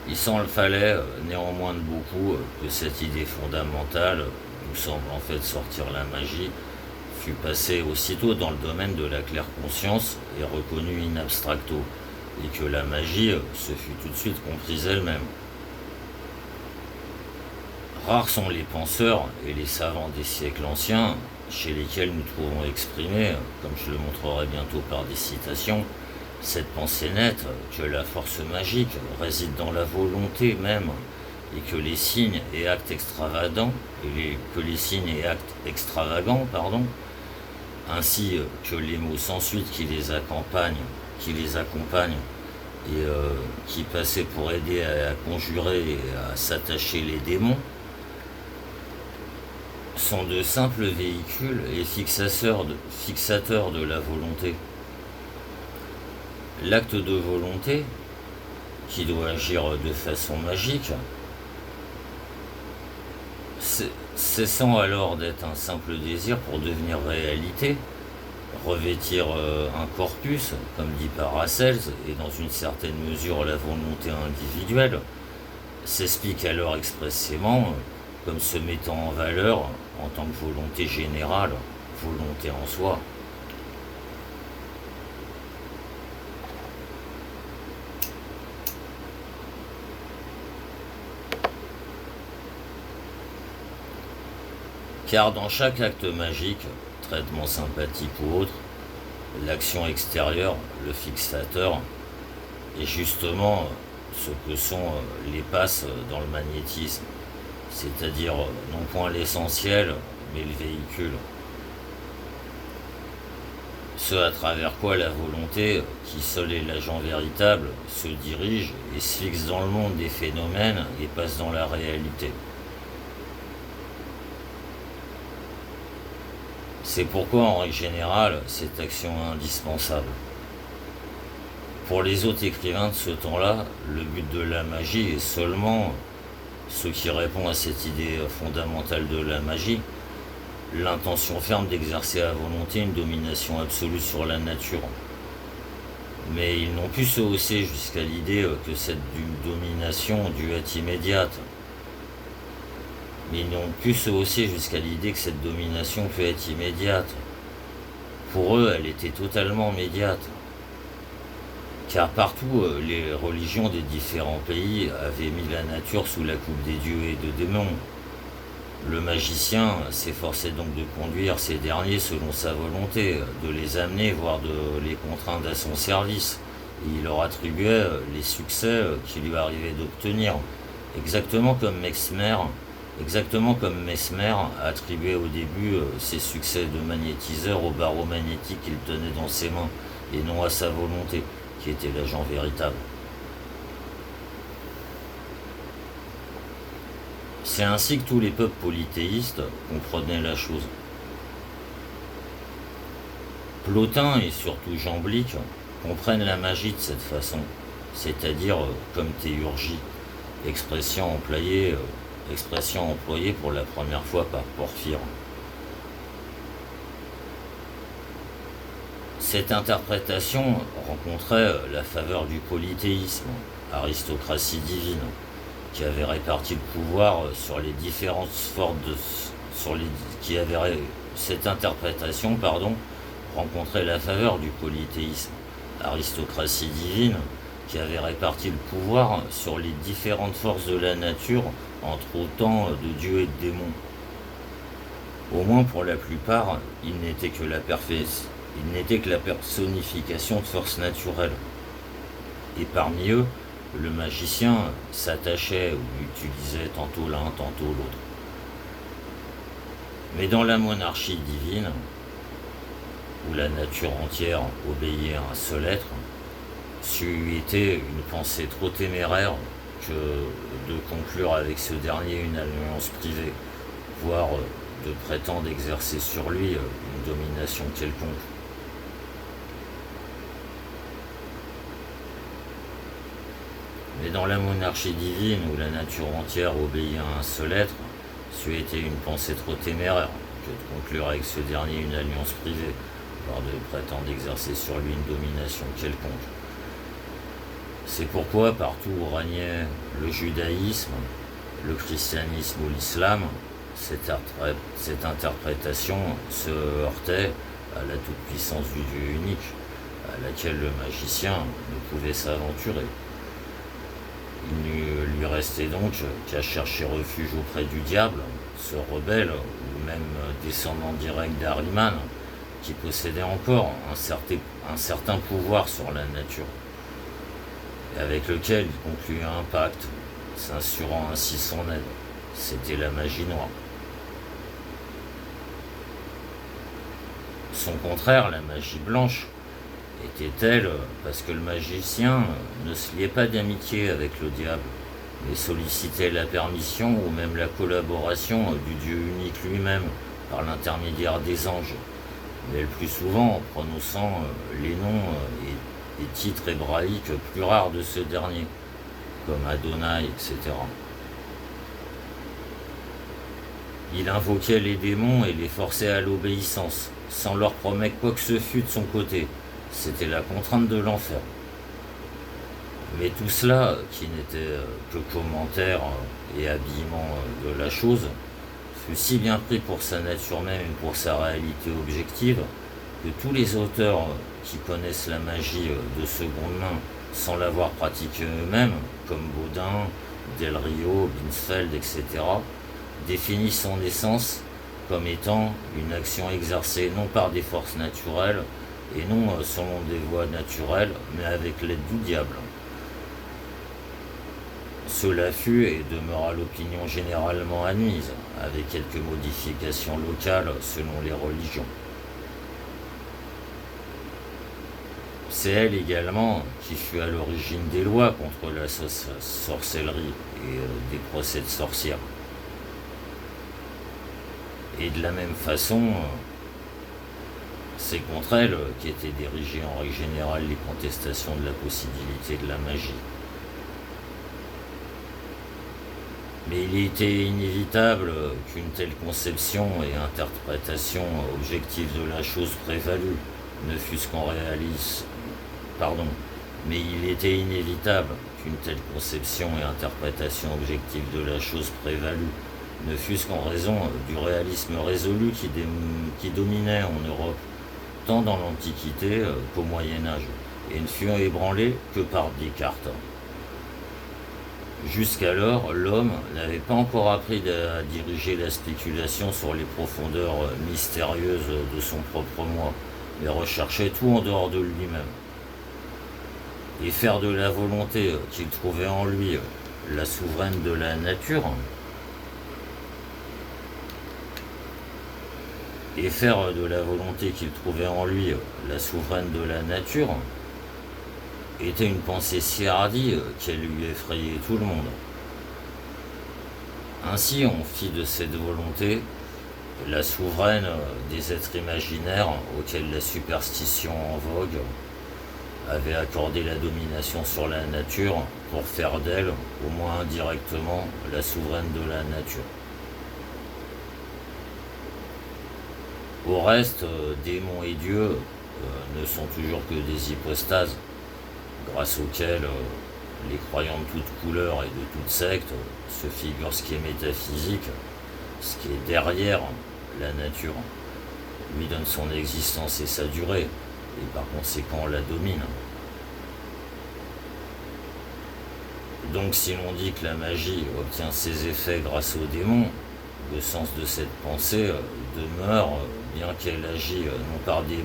Il s'en fallait néanmoins de beaucoup que cette idée fondamentale nous semble en fait sortir la magie, fut passée aussitôt dans le domaine de la claire conscience et reconnue in abstracto, et que la magie se fut tout de suite comprise elle-même. Rares sont les penseurs et les savants des siècles anciens, chez lesquels nous trouvons exprimé, comme je le montrerai bientôt par des citations, cette pensée nette que la force magique réside dans la volonté même, et que les signes et actes extravagants, ainsi que les mots sans suite qui les accompagnent et qui passaient pour aider à conjurer et à s'attacher les démons, sont de simples véhicules et fixateurs de la volonté. L'acte de volonté, qui doit agir de façon magique, cessant alors d'être un simple désir pour devenir réalité, revêtir un corpus, comme dit Paracelse, et dans une certaine mesure la volonté individuelle, s'explique alors expressément comme se mettant en valeur en tant que volonté générale, volonté en soi. Car dans chaque acte magique, traitement sympathique ou autre, l'action extérieure, le fixateur, est justement ce que sont les passes dans le magnétisme, c'est-à-dire non point l'essentiel, mais le véhicule. Ce à travers quoi la volonté, qui seule est l'agent véritable, se dirige et se fixe dans le monde des phénomènes et passe dans la réalité. C'est pourquoi, en règle générale, cette action est indispensable. Pour les autres écrivains de ce temps-là, le but de la magie est seulement, ce qui répond à cette idée fondamentale de la magie, l'intention ferme d'exercer à volonté une domination absolue sur la nature. Mais ils n'ont pu se hausser jusqu'à l'idée que cette domination dut être immédiate. Mais ils n'ont pu se hausser jusqu'à l'idée que cette domination peut être immédiate. Pour eux, elle était totalement immédiate. Car partout, les religions des différents pays avaient mis la nature sous la coupe des dieux et de démons. Le magicien s'efforçait donc de conduire ces derniers selon sa volonté, de les amener, voire de les contraindre à son service. Et il leur attribuait les succès qu'il lui arrivait d'obtenir, exactement comme Mesmer attribuait au début ses succès de magnétiseur au barreau magnétique qu'il tenait dans ses mains, et non à sa volonté, qui était l'agent véritable. C'est ainsi que tous les peuples polythéistes comprenaient la chose. Plotin et surtout Jean Blic comprennent la magie de cette façon, c'est-à-dire comme théurgie, expression employée pour la première fois par Porphyre. Cette interprétation rencontrait la faveur du polythéisme, aristocratie divine, qui avait réparti le pouvoir sur les différentes formes cette interprétation, rencontrait la faveur du polythéisme, aristocratie divine, qui avait réparti le pouvoir sur les différentes forces de la nature entre autant de dieux et de démons. Au moins pour la plupart, il n'était que la personnification de forces naturelles. Et parmi eux, le magicien s'attachait ou utilisait tantôt l'un, tantôt l'autre. Mais dans la monarchie divine, où la nature entière obéit à un seul être, c'eût été une pensée trop téméraire que de conclure avec ce dernier une alliance privée, voire de prétendre exercer sur lui une domination quelconque. Mais dans la monarchie divine, où la nature entière obéit à un seul être, c'eût été une pensée trop téméraire que de conclure avec ce dernier une alliance privée, voire de prétendre exercer sur lui une domination quelconque. C'est pourquoi partout où régnait le judaïsme, le christianisme ou l'islam, cette interprétation se heurtait à la toute-puissance du Dieu unique, à laquelle le magicien ne pouvait s'aventurer. Il ne lui restait donc qu'à chercher refuge auprès du diable, ce rebelle ou même descendant direct d'Ahriman, qui possédait encore un certain pouvoir sur la nature, et avec lequel il conclut un pacte, s'assurant ainsi son aide. C'était la magie noire. Son contraire, la magie blanche, était telle parce que le magicien ne se liait pas d'amitié avec le diable, mais sollicitait la permission ou même la collaboration du Dieu unique lui-même par l'intermédiaire des anges, mais le plus souvent en prononçant les noms et titres hébraïques plus rares de ce dernier, comme Adonai, etc. Il invoquait les démons et les forçait à l'obéissance, sans leur promettre quoi que ce fût de son côté. C'était la contrainte de l'enfer. Mais tout cela, qui n'était que commentaire et habillement de la chose, fut si bien pris pour sa nature même et pour sa réalité objective, que tous les auteurs qui connaissent la magie de seconde main sans l'avoir pratiquée eux-mêmes, comme Baudin, Del Rio, Binsfeld, etc., définissent son essence comme étant une action exercée non par des forces naturelles et non selon des voies naturelles, mais avec l'aide du diable. Cela fut et demeura l'opinion généralement admise, avec quelques modifications locales selon les religions. C'est elle également qui fut à l'origine des lois contre la sorcellerie et des procès de sorcières. Et de la même façon, c'est contre elle qu'étaient dirigées en règle générale les contestations de la possibilité de la magie. Mais il était inévitable qu'une telle conception et interprétation objective de la chose prévalût, ne fût-ce qu'en réalise. Mais il était inévitable qu'une telle conception et interprétation objective de la chose prévalût, ne fût-ce qu'en raison du réalisme résolu qui dominait en Europe, tant dans l'Antiquité qu'au Moyen-Âge, et ne fut ébranlé que par Descartes. Jusqu'alors, l'homme n'avait pas encore appris à diriger la spéculation sur les profondeurs mystérieuses de son propre moi, mais recherchait tout en dehors de lui-même. Et faire de la volonté qu'il trouvait en lui la souveraine de la nature, était une pensée si hardie qu'elle lui effrayait tout le monde. Ainsi on fit de cette volonté la souveraine des êtres imaginaires auxquels la superstition en vogue avait accordé la domination sur la nature pour faire d'elle, au moins indirectement, la souveraine de la nature. Au reste, démons et dieux ne sont toujours que des hypostases, grâce auxquelles les croyants de toutes couleurs et de toutes sectes se figurent ce qui est métaphysique, ce qui est derrière la nature, lui donne son existence et sa durée, et par conséquent la domine. Donc si l'on dit que la magie obtient ses effets grâce aux démons, le sens de cette pensée demeure, bien qu'elle agit non par des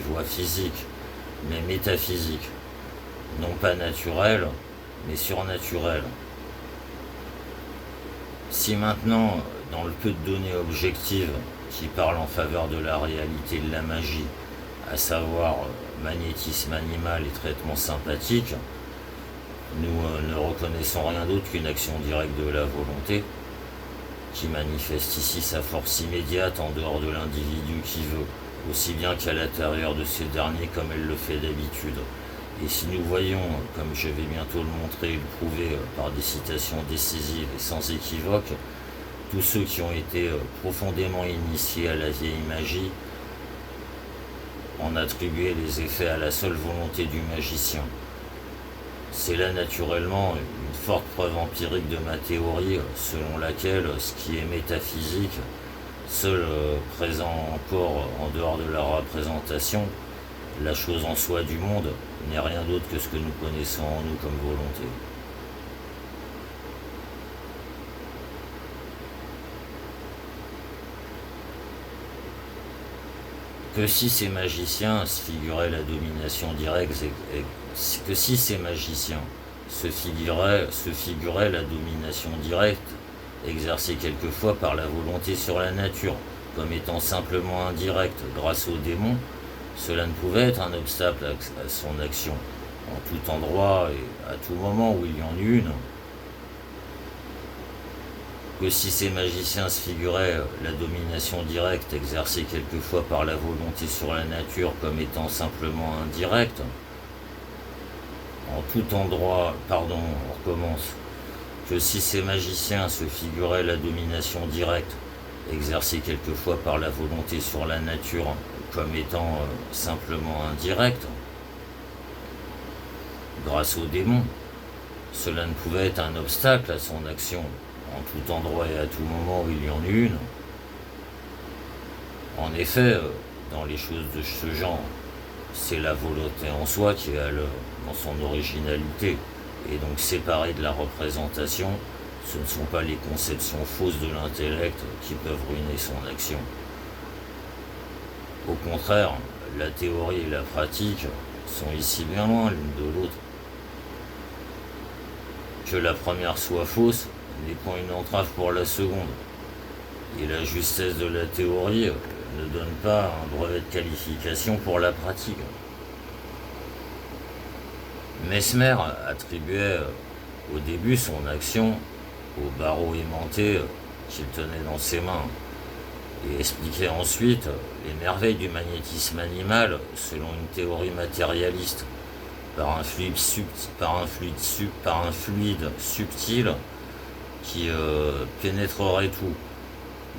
voies physiques, mais métaphysiques, non pas naturelles, mais surnaturelles. Si maintenant, dans le peu de données objectives qui parlent en faveur de la réalité de la magie, à savoir magnétisme animal et traitement sympathique, nous ne reconnaissons rien d'autre qu'une action directe de la volonté, qui manifeste ici sa force immédiate en dehors de l'individu qui veut, aussi bien qu'à l'intérieur de ce dernier comme elle le fait d'habitude. Et si nous voyons, comme je vais bientôt le montrer et le prouver par des citations décisives et sans équivoque, tous ceux qui ont été profondément initiés à la vieille magie en attribuaient les effets à la seule volonté du magicien. C'est là naturellement une forte preuve empirique de ma théorie, selon laquelle ce qui est métaphysique, seul présent encore en dehors de la représentation, la chose en soi du monde, n'est rien d'autre que ce que nous connaissons en nous comme volonté. Que si ces magiciens se figuraient la domination directe, que si ces magiciens se figuraient la domination directe, exercée quelquefois par la volonté sur la nature, comme étant simplement indirecte grâce aux démons, cela ne pouvait être un obstacle à son action, en tout endroit et à tout moment où il y en eut une. Que si ces magiciens se figuraient la domination directe exercée quelquefois par la volonté sur la nature comme étant simplement indirecte, en tout endroit, pardon, on recommence, que si ces magiciens se figuraient la domination directe exercée quelquefois par la volonté sur la nature comme étant simplement indirecte, grâce aux démons, cela ne pouvait être un obstacle à son action, en tout endroit et à tout moment où il y en eut une. En effet, dans les choses de ce genre, c'est la volonté en soi qui est à l'œuvre, dans son originalité, et donc séparée de la représentation, ce ne sont pas les conceptions fausses de l'intellect qui peuvent ruiner son action. Au contraire, la théorie et la pratique sont ici bien loin l'une de l'autre. Que la première soit fausse n'est point une entrave pour la seconde, et la justesse de la théorie ne donne pas un brevet de qualification pour la pratique. Mesmer attribuait au début son action au barreau aimanté qu'il tenait dans ses mains, et expliquait ensuite les merveilles du magnétisme animal selon une théorie matérialiste, par un fluide subtil qui pénétrerait tout,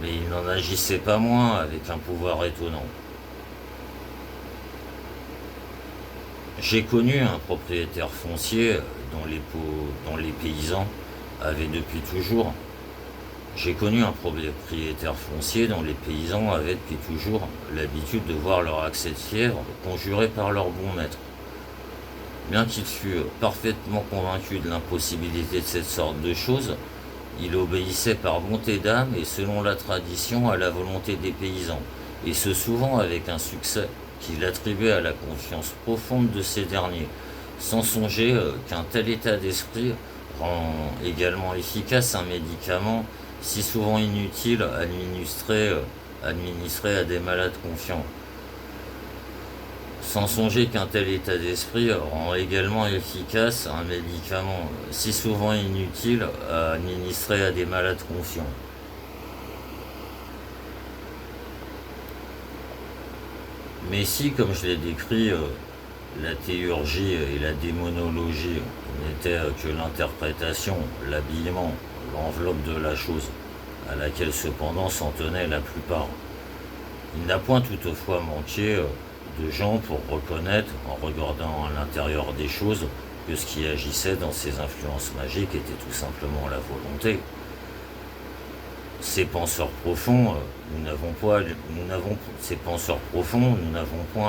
mais il n'en agissait pas moins avec un pouvoir étonnant. J'ai connu un propriétaire foncier dont les paysans avaient depuis toujours. J'ai connu un propriétaire foncier dont les paysans avaient depuis toujours l'habitude de voir leur accès de fièvre conjuré par leur bon maître. Bien qu'il fût parfaitement convaincu de l'impossibilité de cette sorte de choses, il obéissait par bonté d'âme et selon la tradition à la volonté des paysans, et ce souvent avec un succès qu'il attribuait à la confiance profonde de ces derniers, sans songer qu'un tel état d'esprit rend également efficace un médicament si souvent inutile administré à des malades confiants. Sans songer qu'un tel état d'esprit rend également efficace un médicament si souvent inutile à administrer à des malades confiants. Mais si, comme je l'ai décrit, la théurgie et la démonologie n'étaient que l'interprétation, l'habillement, l'enveloppe de la chose, à laquelle cependant s'en tenaient la plupart, il n'a point toutefois manqué de gens pour reconnaître, en regardant à l'intérieur des choses, que ce qui agissait dans ces influences magiques était tout simplement la volonté. Ces penseurs profonds, nous n'avons point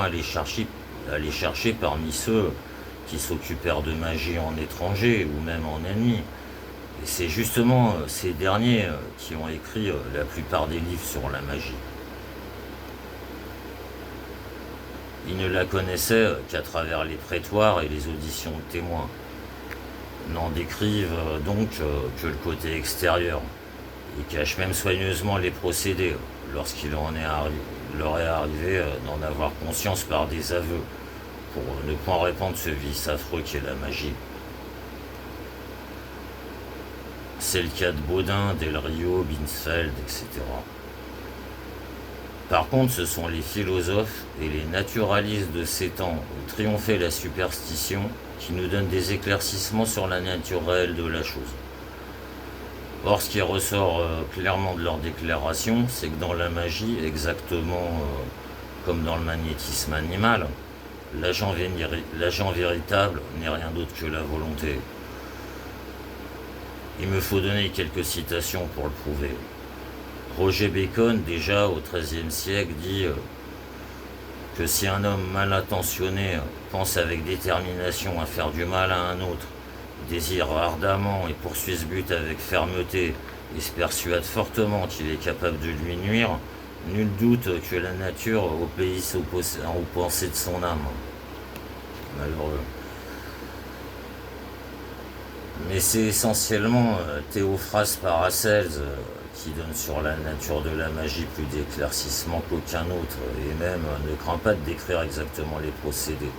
à les chercher parmi ceux qui s'occupèrent de magie en étranger ou même en ennemi. Et c'est justement ces derniers qui ont écrit la plupart des livres sur la magie. Ils ne la connaissaient qu'à travers les prétoires et les auditions de témoins. N'en décrivent donc que le côté extérieur, et cachent même soigneusement les procédés lorsqu'il leur est arrivé d'en avoir conscience par des aveux, pour ne point répandre ce vice affreux qu'est la magie. C'est le cas de Baudin, Del Rio, Binsfeld, etc. Par contre, ce sont les philosophes et les naturalistes de ces temps où triomphait la superstition qui nous donnent des éclaircissements sur la nature réelle de la chose. Or, ce qui ressort clairement de leur déclaration, c'est que dans la magie, exactement comme dans le magnétisme animal, l'agent véritable n'est rien d'autre que la volonté. Il me faut donner quelques citations pour le prouver. Roger Bacon, déjà au XIIIe siècle, dit que si un homme mal intentionné pense avec détermination à faire du mal à un autre, désire ardemment et poursuit ce but avec fermeté et se persuade fortement qu'il est capable de lui nuire, nul doute que la nature obéisse aux pensées de son âme. Malheureux. Mais c'est essentiellement Théophraste Paracelse qui donne sur la nature de la magie plus d'éclaircissement qu'aucun autre, et même ne craint pas de décrire exactement les procédés,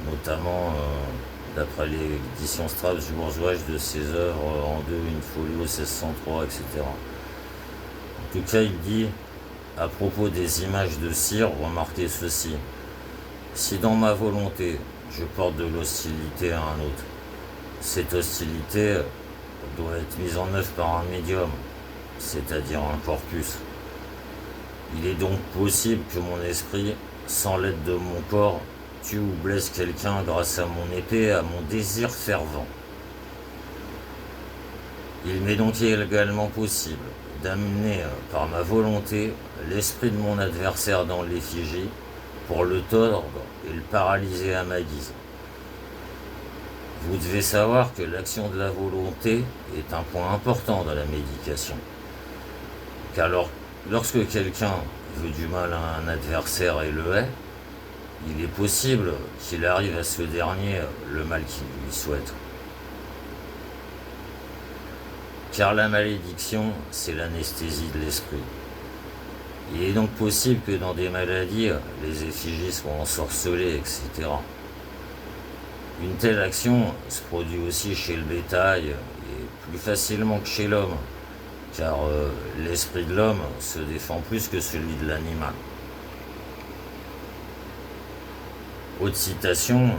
notamment d'après l'édition strasbourgeoise de ses œuvres en deux, une folio 1603, etc. En tout cas, il dit, à propos des images de cire, remarquez ceci. Si dans ma volonté, je porte de l'hostilité à un autre, cette hostilité doit être mise en œuvre par un médium, c'est-à-dire un corpus. Il est donc possible que mon esprit, sans l'aide de mon corps, tue ou blesse quelqu'un grâce à mon épée et à mon désir fervent. Il m'est donc également possible d'amener par ma volonté l'esprit de mon adversaire dans l'effigie pour le tordre et le paralyser à ma guise. Vous devez savoir que l'action de la volonté est un point important dans la médication. Car lorsque quelqu'un veut du mal à un adversaire et le hait, il est possible qu'il arrive à ce dernier le mal qu'il lui souhaite. Car la malédiction, c'est l'anesthésie de l'esprit. Il est donc possible que dans des maladies, les effigies soient ensorcelées, etc. Une telle action se produit aussi chez le bétail et plus facilement que chez l'homme, car l'esprit de l'homme se défend plus que celui de l'animal. Autre citation,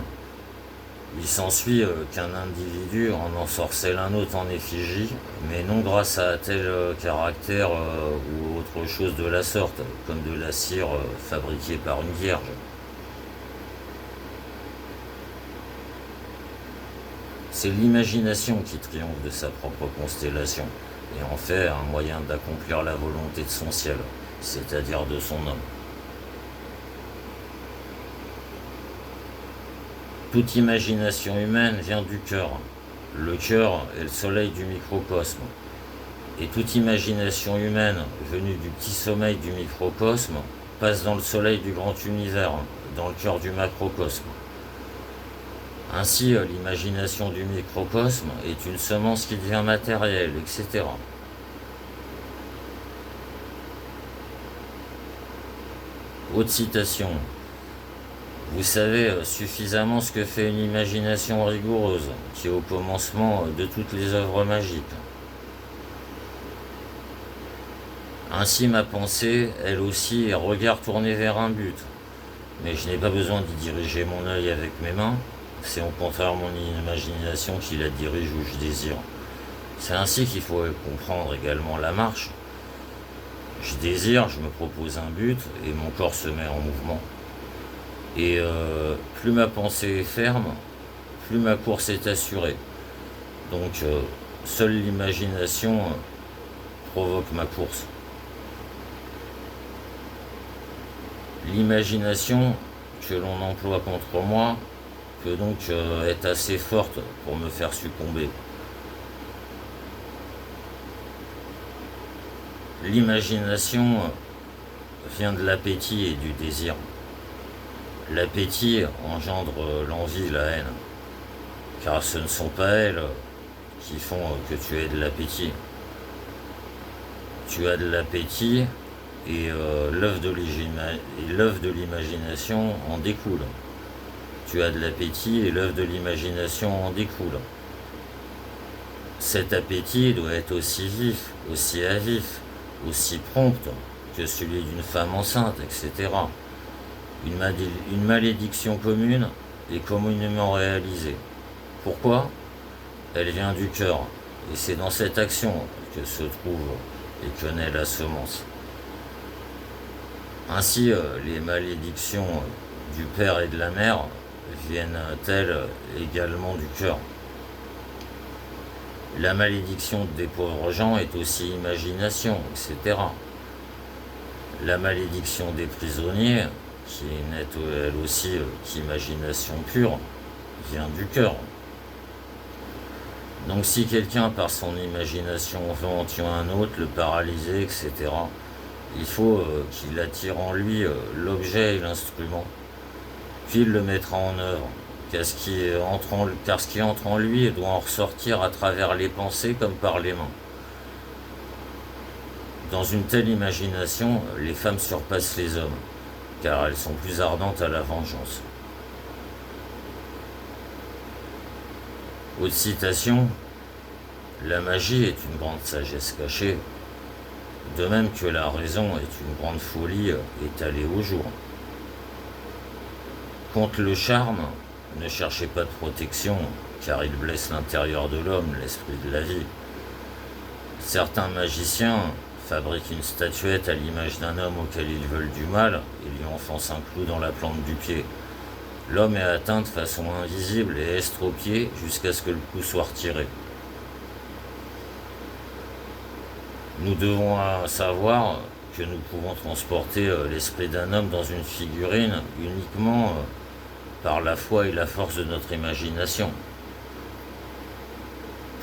il s'ensuit qu'un individu en ensorcelle un autre en effigie, mais non grâce à tel caractère ou autre chose de la sorte, comme de la cire fabriquée par une vierge. C'est l'imagination qui triomphe de sa propre constellation et en fait un moyen d'accomplir la volonté de son ciel, c'est-à-dire de son homme. Toute imagination humaine vient du cœur. Le cœur est le soleil du microcosme. Et toute imagination humaine venue du petit sommeil du microcosme passe dans le soleil du grand univers, dans le cœur du macrocosme. Ainsi, l'imagination du microcosme est une semence qui devient matérielle, etc. Autre citation. Vous savez suffisamment ce que fait une imagination rigoureuse, qui est au commencement de toutes les œuvres magiques. Ainsi ma pensée, elle aussi, est regard tourné vers un but. Mais je n'ai pas besoin d'y diriger mon œil avec mes mains, c'est au contraire mon imagination qui la dirige où je désire. C'est ainsi qu'il faut comprendre également la marche. Je désire, je me propose un but, et mon corps se met en mouvement. Et plus ma pensée est ferme, plus ma course est assurée. Donc seule l'imagination provoque ma course. L'imagination que l'on emploie contre moi peut donc être assez forte pour me faire succomber. L'imagination vient de l'appétit et du désir. L'appétit engendre l'envie, la haine, car ce ne sont pas elles qui font que tu aies de l'appétit. Tu as de l'appétit et l'œuvre de l'imagination en découle. Tu as de l'appétit et l'œuvre de l'imagination en découle. Cet appétit doit être aussi vif, aussi à vif, aussi prompt que celui d'une femme enceinte, etc. Une malédiction commune est communément réalisée. Pourquoi ? Elle vient du cœur, et c'est dans cette action que se trouve et que naît la semence. Ainsi, les malédictions du père et de la mère viennent-elles également du cœur. La malédiction des pauvres gens est aussi imagination, etc. La malédiction des prisonniers, qui n'est elle aussi qu'imagination pure, vient du cœur. Donc si quelqu'un par son imagination veut en tuer un autre, le paralyser, etc., il faut qu'il attire en lui l'objet et l'instrument, puis il le mettra en œuvre, car ce qui entre en lui doit en ressortir à travers les pensées comme par les mains. Dans une telle imagination, les femmes surpassent les hommes, car elles sont plus ardentes à la vengeance. Autre citation, la magie est une grande sagesse cachée, de même que la raison est une grande folie étalée au jour. Contre le charme, ne cherchez pas de protection, car il blesse l'intérieur de l'homme, l'esprit de la vie. Certains magiciens fabriquent une statuette à l'image d'un homme auquel ils veulent du mal et lui enfoncent un clou dans la plante du pied. L'homme est atteint de façon invisible et estropié jusqu'à ce que le coup soit retiré. Nous devons savoir que nous pouvons transporter l'esprit d'un homme dans une figurine uniquement par la foi et la force de notre imagination.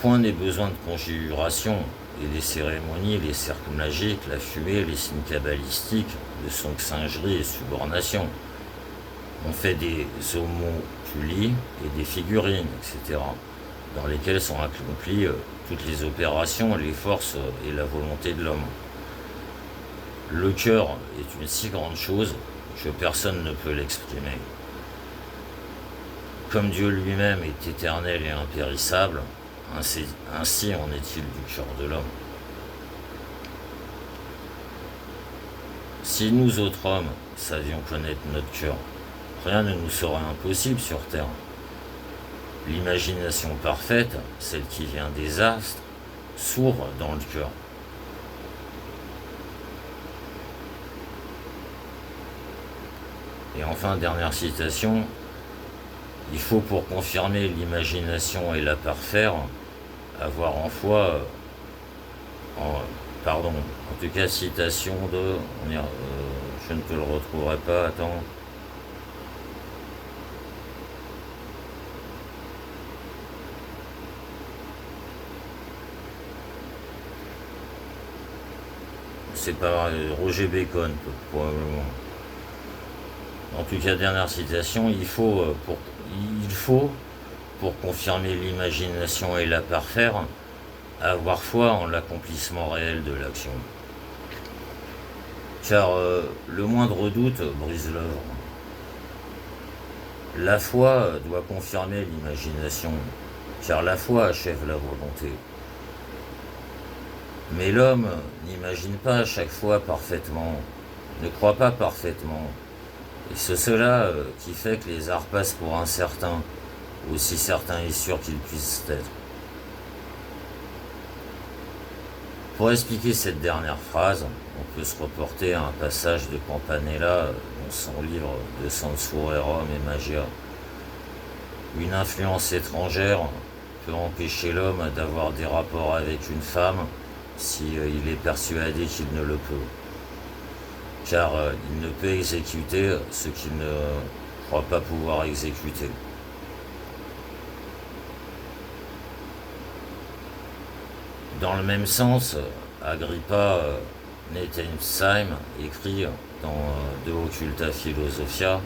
Point n'est besoin de conjuration, et les cérémonies, les cercles magiques, la fumée, les signes cabalistiques ne sont que singerie et subornation. On fait des homoculies et des figurines, etc., dans lesquelles sont accomplies toutes les opérations, les forces et la volonté de l'homme. Le cœur est une si grande chose que personne ne peut l'exprimer. Comme Dieu lui-même est éternel et impérissable, ainsi en est-il du cœur de l'homme. Si nous autres hommes savions connaître notre cœur, rien ne nous serait impossible sur terre. L'imagination parfaite, celle qui vient des astres, sourd dans le cœur. Et enfin, dernière citation, il faut pour confirmer l'imagination et la parfaire, avoir en foi, en tout cas citation de, je ne te le retrouverai pas, attends. C'est pas Roger Bacon, probablement. En tout cas, dernière citation, il faut, pour confirmer l'imagination et la parfaire, avoir foi en l'accomplissement réel de l'action. Car le moindre doute brise l'œuvre. La foi doit confirmer l'imagination, car la foi achève la volonté. Mais l'homme n'imagine pas à chaque fois parfaitement, ne croit pas parfaitement. Et c'est cela qui fait que les arts passent pour incertains, aussi certain et sûr qu'ils puissent être. Pour expliquer cette dernière phrase, on peut se reporter à un passage de Campanella dans son livre De Sensuorum et Magia. Une influence étrangère peut empêcher l'homme d'avoir des rapports avec une femme si il est persuadé qu'il ne le peut. Car il ne peut exécuter ce qu'il ne croit pas pouvoir exécuter. Dans le même sens, Agrippa Nettesheim écrit dans De Occulta Philosophia,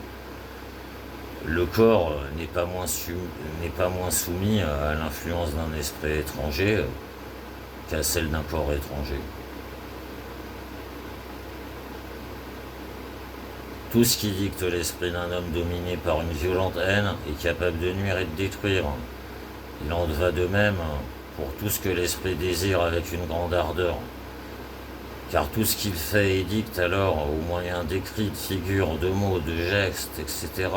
le corps n'est pas moins soumis à l'influence d'un esprit étranger qu'à celle d'un corps étranger. Tout ce qui dicte l'esprit d'un homme dominé par une violente haine est capable de nuire et de détruire. Il en va de même pour tout ce que l'esprit désire avec une grande ardeur. Car tout ce qu'il fait et dicte alors, au moyen d'écrits, de figures, de mots, de gestes, etc.,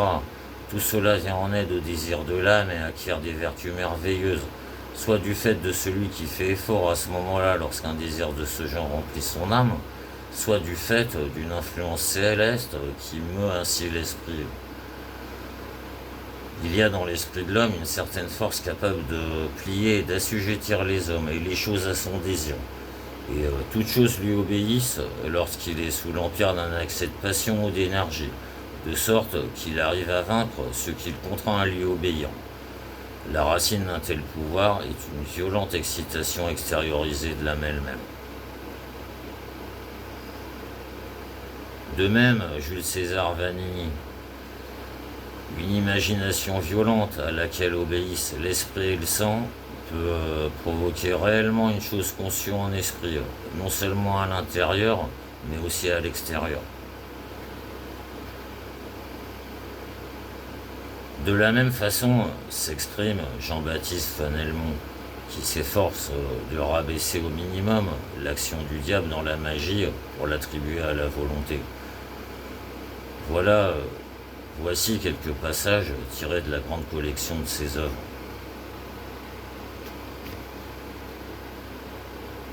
tout cela vient en aide au désir de l'âme et acquiert des vertus merveilleuses, soit du fait de celui qui fait effort à ce moment-là lorsqu'un désir de ce genre remplit son âme, soit du fait d'une influence céleste qui meut ainsi l'esprit. Il y a dans l'esprit de l'homme une certaine force capable de plier et d'assujettir les hommes et les choses à son désir. Et toutes choses lui obéissent lorsqu'il est sous l'empire d'un accès de passion ou d'énergie, de sorte qu'il arrive à vaincre ce qu'il contraint à lui obéir. La racine d'un tel pouvoir est une violente excitation extériorisée de l'âme elle-même. De même, Jules César Vanini, une imagination violente à laquelle obéissent l'esprit et le sang peut provoquer réellement une chose conçue en esprit, non seulement à l'intérieur, mais aussi à l'extérieur. De la même façon s'exprime Jean-Baptiste Fanelmont, qui s'efforce de rabaisser au minimum l'action du diable dans la magie pour l'attribuer à la volonté. Voici quelques passages tirés de la grande collection de ses œuvres.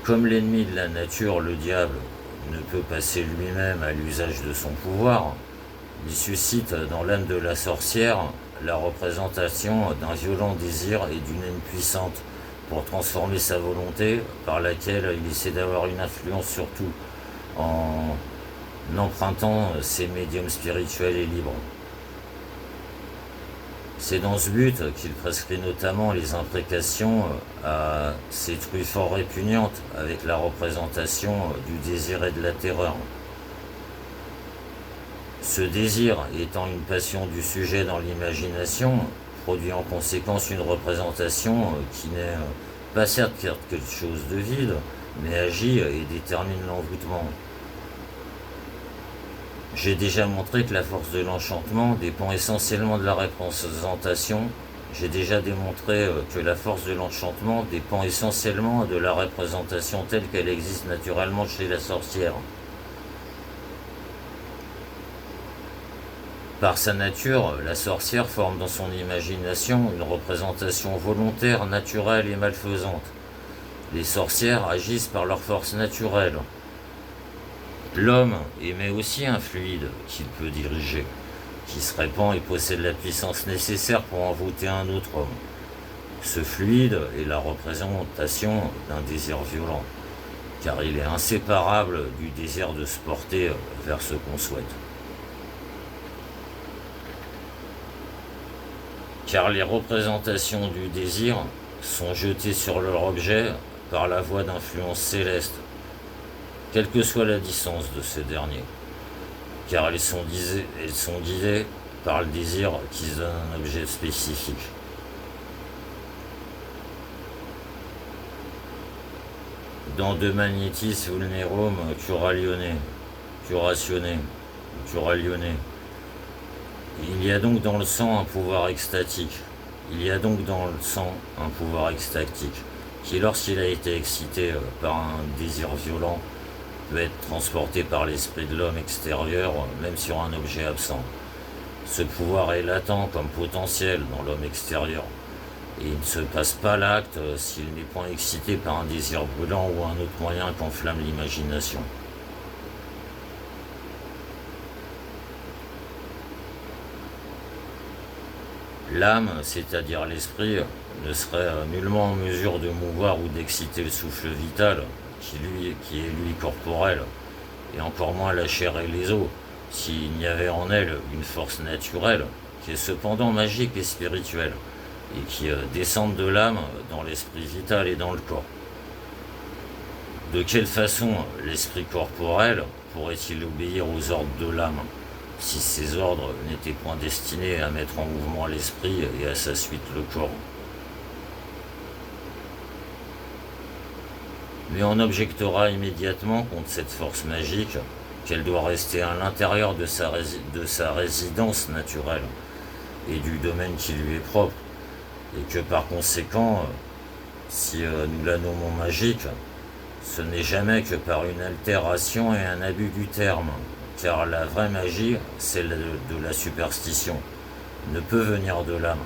Comme l'ennemi de la nature, le diable, ne peut passer lui-même à l'usage de son pouvoir, il suscite dans l'âme de la sorcière la représentation d'un violent désir et d'une haine puissante pour transformer sa volonté, par laquelle il essaie d'avoir une influence sur tout, en empruntant ses médiums spirituels et libres. C'est dans ce but qu'il prescrit notamment les imprécations à ces trucs fort répugnantes avec la représentation du désir et de la terreur. Ce désir étant une passion du sujet dans l'imagination, produit en conséquence une représentation qui n'est pas certes quelque chose de vide, mais agit et détermine l'envoûtement. J'ai déjà montré que la force de l'enchantement dépend essentiellement de la représentation. J'ai déjà démontré que la force de l'enchantement dépend essentiellement de la représentation telle qu'elle existe naturellement chez la sorcière. Par sa nature, la sorcière forme dans son imagination une représentation volontaire, naturelle et malfaisante. Les sorcières agissent par leur force naturelle. L'homme émet aussi un fluide qu'il peut diriger, qui se répand et possède la puissance nécessaire pour envoûter un autre homme. Ce fluide est la représentation d'un désir violent, car il est inséparable du désir de se porter vers ce qu'on souhaite. Car les représentations du désir sont jetées sur leur objet par la voie d'influence céleste, quelle que soit la distance de ce dernier, car elles sont guidées par le désir qui se donne un objet spécifique. Dans De Magnetis Vulnerum Curatione, il y a donc dans le sang un pouvoir extatique. Qui, lorsqu'il a été excité par un désir violent, peut être transporté par l'esprit de l'homme extérieur, même sur un objet absent. Ce pouvoir est latent comme potentiel dans l'homme extérieur, et il ne se passe pas l'acte s'il n'est point excité par un désir brûlant ou un autre moyen qu'enflamme l'imagination. L'âme, c'est-à-dire l'esprit, ne serait nullement en mesure de mouvoir ou d'exciter le souffle vital, qui est lui corporel, et encore moins la chair et les os, s'il n'y avait en elle une force naturelle, qui est cependant magique et spirituelle, et qui descend de l'âme dans l'esprit vital et dans le corps. De quelle façon l'esprit corporel pourrait-il obéir aux ordres de l'âme, si ces ordres n'étaient point destinés à mettre en mouvement l'esprit et à sa suite le corps? Mais on objectera immédiatement contre cette force magique qu'elle doit rester à l'intérieur de sa résidence naturelle et du domaine qui lui est propre, et que par conséquent, si nous la nommons magique, ce n'est jamais que par une altération et un abus du terme, car la vraie magie, celle de la superstition, ne peut venir de l'âme,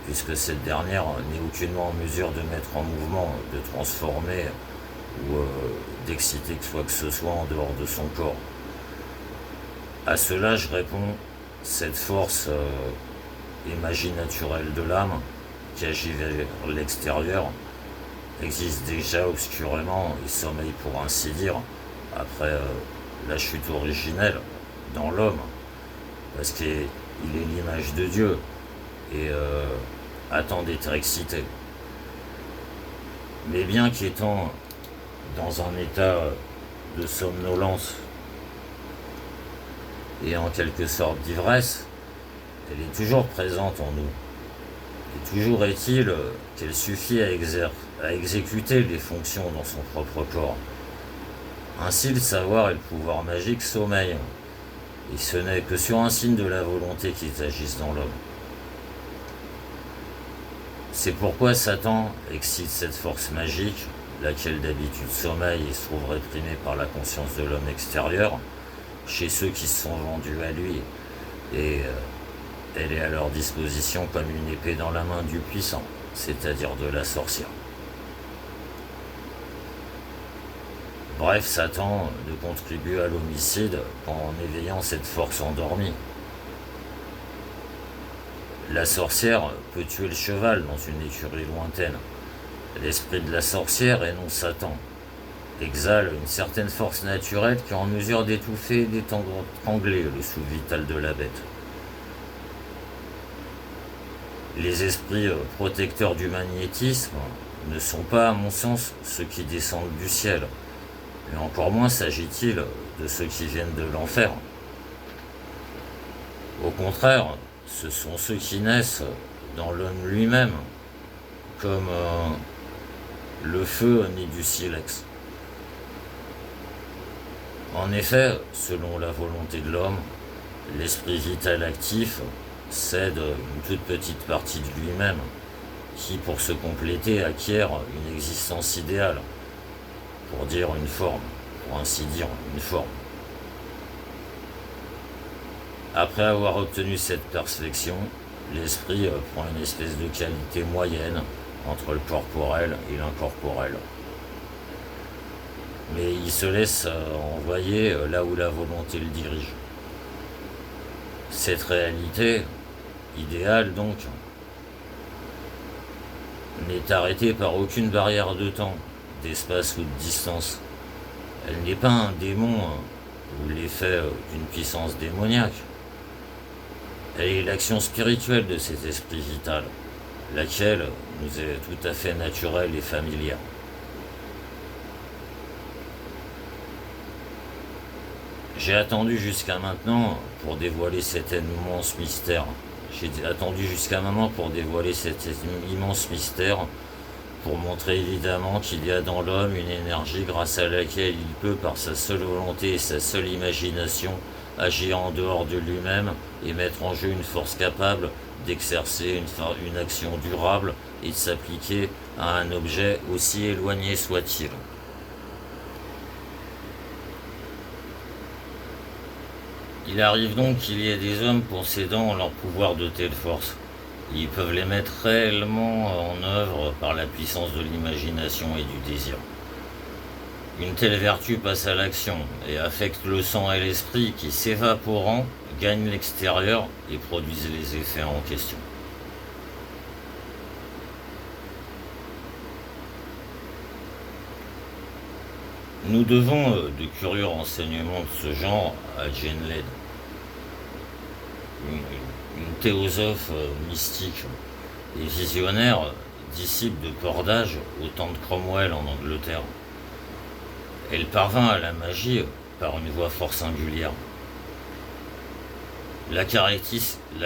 puisque cette dernière n'est aucunement en mesure de mettre en mouvement, de transformer ou d'exciter quoi que ce soit en dehors de son corps. À cela, je réponds, cette force et magie naturelle de l'âme, qui agit vers l'extérieur, existe déjà obscurément et sommeille pour ainsi dire, après la chute originelle dans l'homme, parce qu'il est l'image de Dieu et attend d'être excité. Mais bien qu'étant dans un état de somnolence et en quelque sorte d'ivresse, elle est toujours présente en nous. Et toujours est-il qu'elle suffit à exécuter les fonctions dans son propre corps. Ainsi, le savoir et le pouvoir magique sommeillent, et ce n'est que sur un signe de la volonté qu'ils agissent dans l'homme. C'est pourquoi Satan excite cette force magique, laquelle d'habitude sommeille et se trouve réprimée par la conscience de l'homme extérieur, chez ceux qui se sont vendus à lui, et elle est à leur disposition comme une épée dans la main du puissant, c'est-à-dire de la sorcière. Bref, Satan ne contribue à l'homicide qu'en éveillant cette force endormie. La sorcière peut tuer le cheval dans une écurie lointaine. L'esprit de la sorcière, et non Satan, exhale une certaine force naturelle qui est en mesure d'étouffer et d'étrangler le souffle vital de la bête. Les esprits protecteurs du magnétisme ne sont pas, à mon sens, ceux qui descendent du ciel, mais encore moins s'agit-il de ceux qui viennent de l'enfer. Au contraire, ce sont ceux qui naissent dans l'homme lui-même, comme le feu né du silex. En effet, selon la volonté de l'homme, l'esprit vital actif cède une toute petite partie de lui-même, qui, pour se compléter, acquiert une existence idéale, pour dire une forme, pour ainsi dire une forme. Après avoir obtenu cette perfection, l'esprit prend une espèce de qualité moyenne entre le corporel et l'incorporel. Mais il se laisse envoyer là où la volonté le dirige. Cette réalité, idéale donc, n'est arrêtée par aucune barrière de temps, d'espace ou de distance. Elle n'est pas un démon ou l'effet d'une puissance démoniaque. Elle est l'action spirituelle de cet esprit vital, laquelle nous est tout à fait naturelle et familière. J'ai attendu jusqu'à maintenant pour dévoiler cet immense mystère. J'ai attendu jusqu'à maintenant pour dévoiler cet immense mystère, pour montrer évidemment qu'il y a dans l'homme une énergie grâce à laquelle il peut, par sa seule volonté et sa seule imagination, agir en dehors de lui-même et mettre en jeu une force capable d'exercer une action durable et de s'appliquer à un objet aussi éloigné soit-il. Il arrive donc qu'il y ait des hommes possédant leur pouvoir de telle force. Ils peuvent les mettre réellement en œuvre par la puissance de l'imagination et du désir. Une telle vertu passe à l'action et affecte le sang et l'esprit qui, s'évaporant, gagnent l'extérieur et produisent les effets en question. Nous devons de curieux renseignements de ce genre à Jane Led, une théosophe mystique et visionnaire, disciple de Cordage au temps de Cromwell en Angleterre. Elle parvint à la magie par une voie fort singulière. La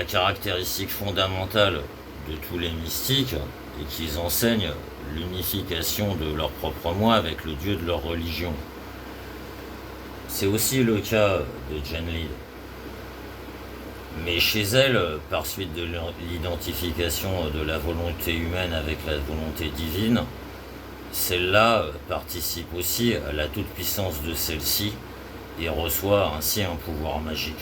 caractéristique fondamentale de tous les mystiques est qu'ils enseignent l'unification de leur propre moi avec le Dieu de leur religion. C'est aussi le cas de Jane Led. Mais chez elle, par suite de l'identification de la volonté humaine avec la volonté divine, celle-là participe aussi à la toute-puissance de celle-ci et reçoit ainsi un pouvoir magique.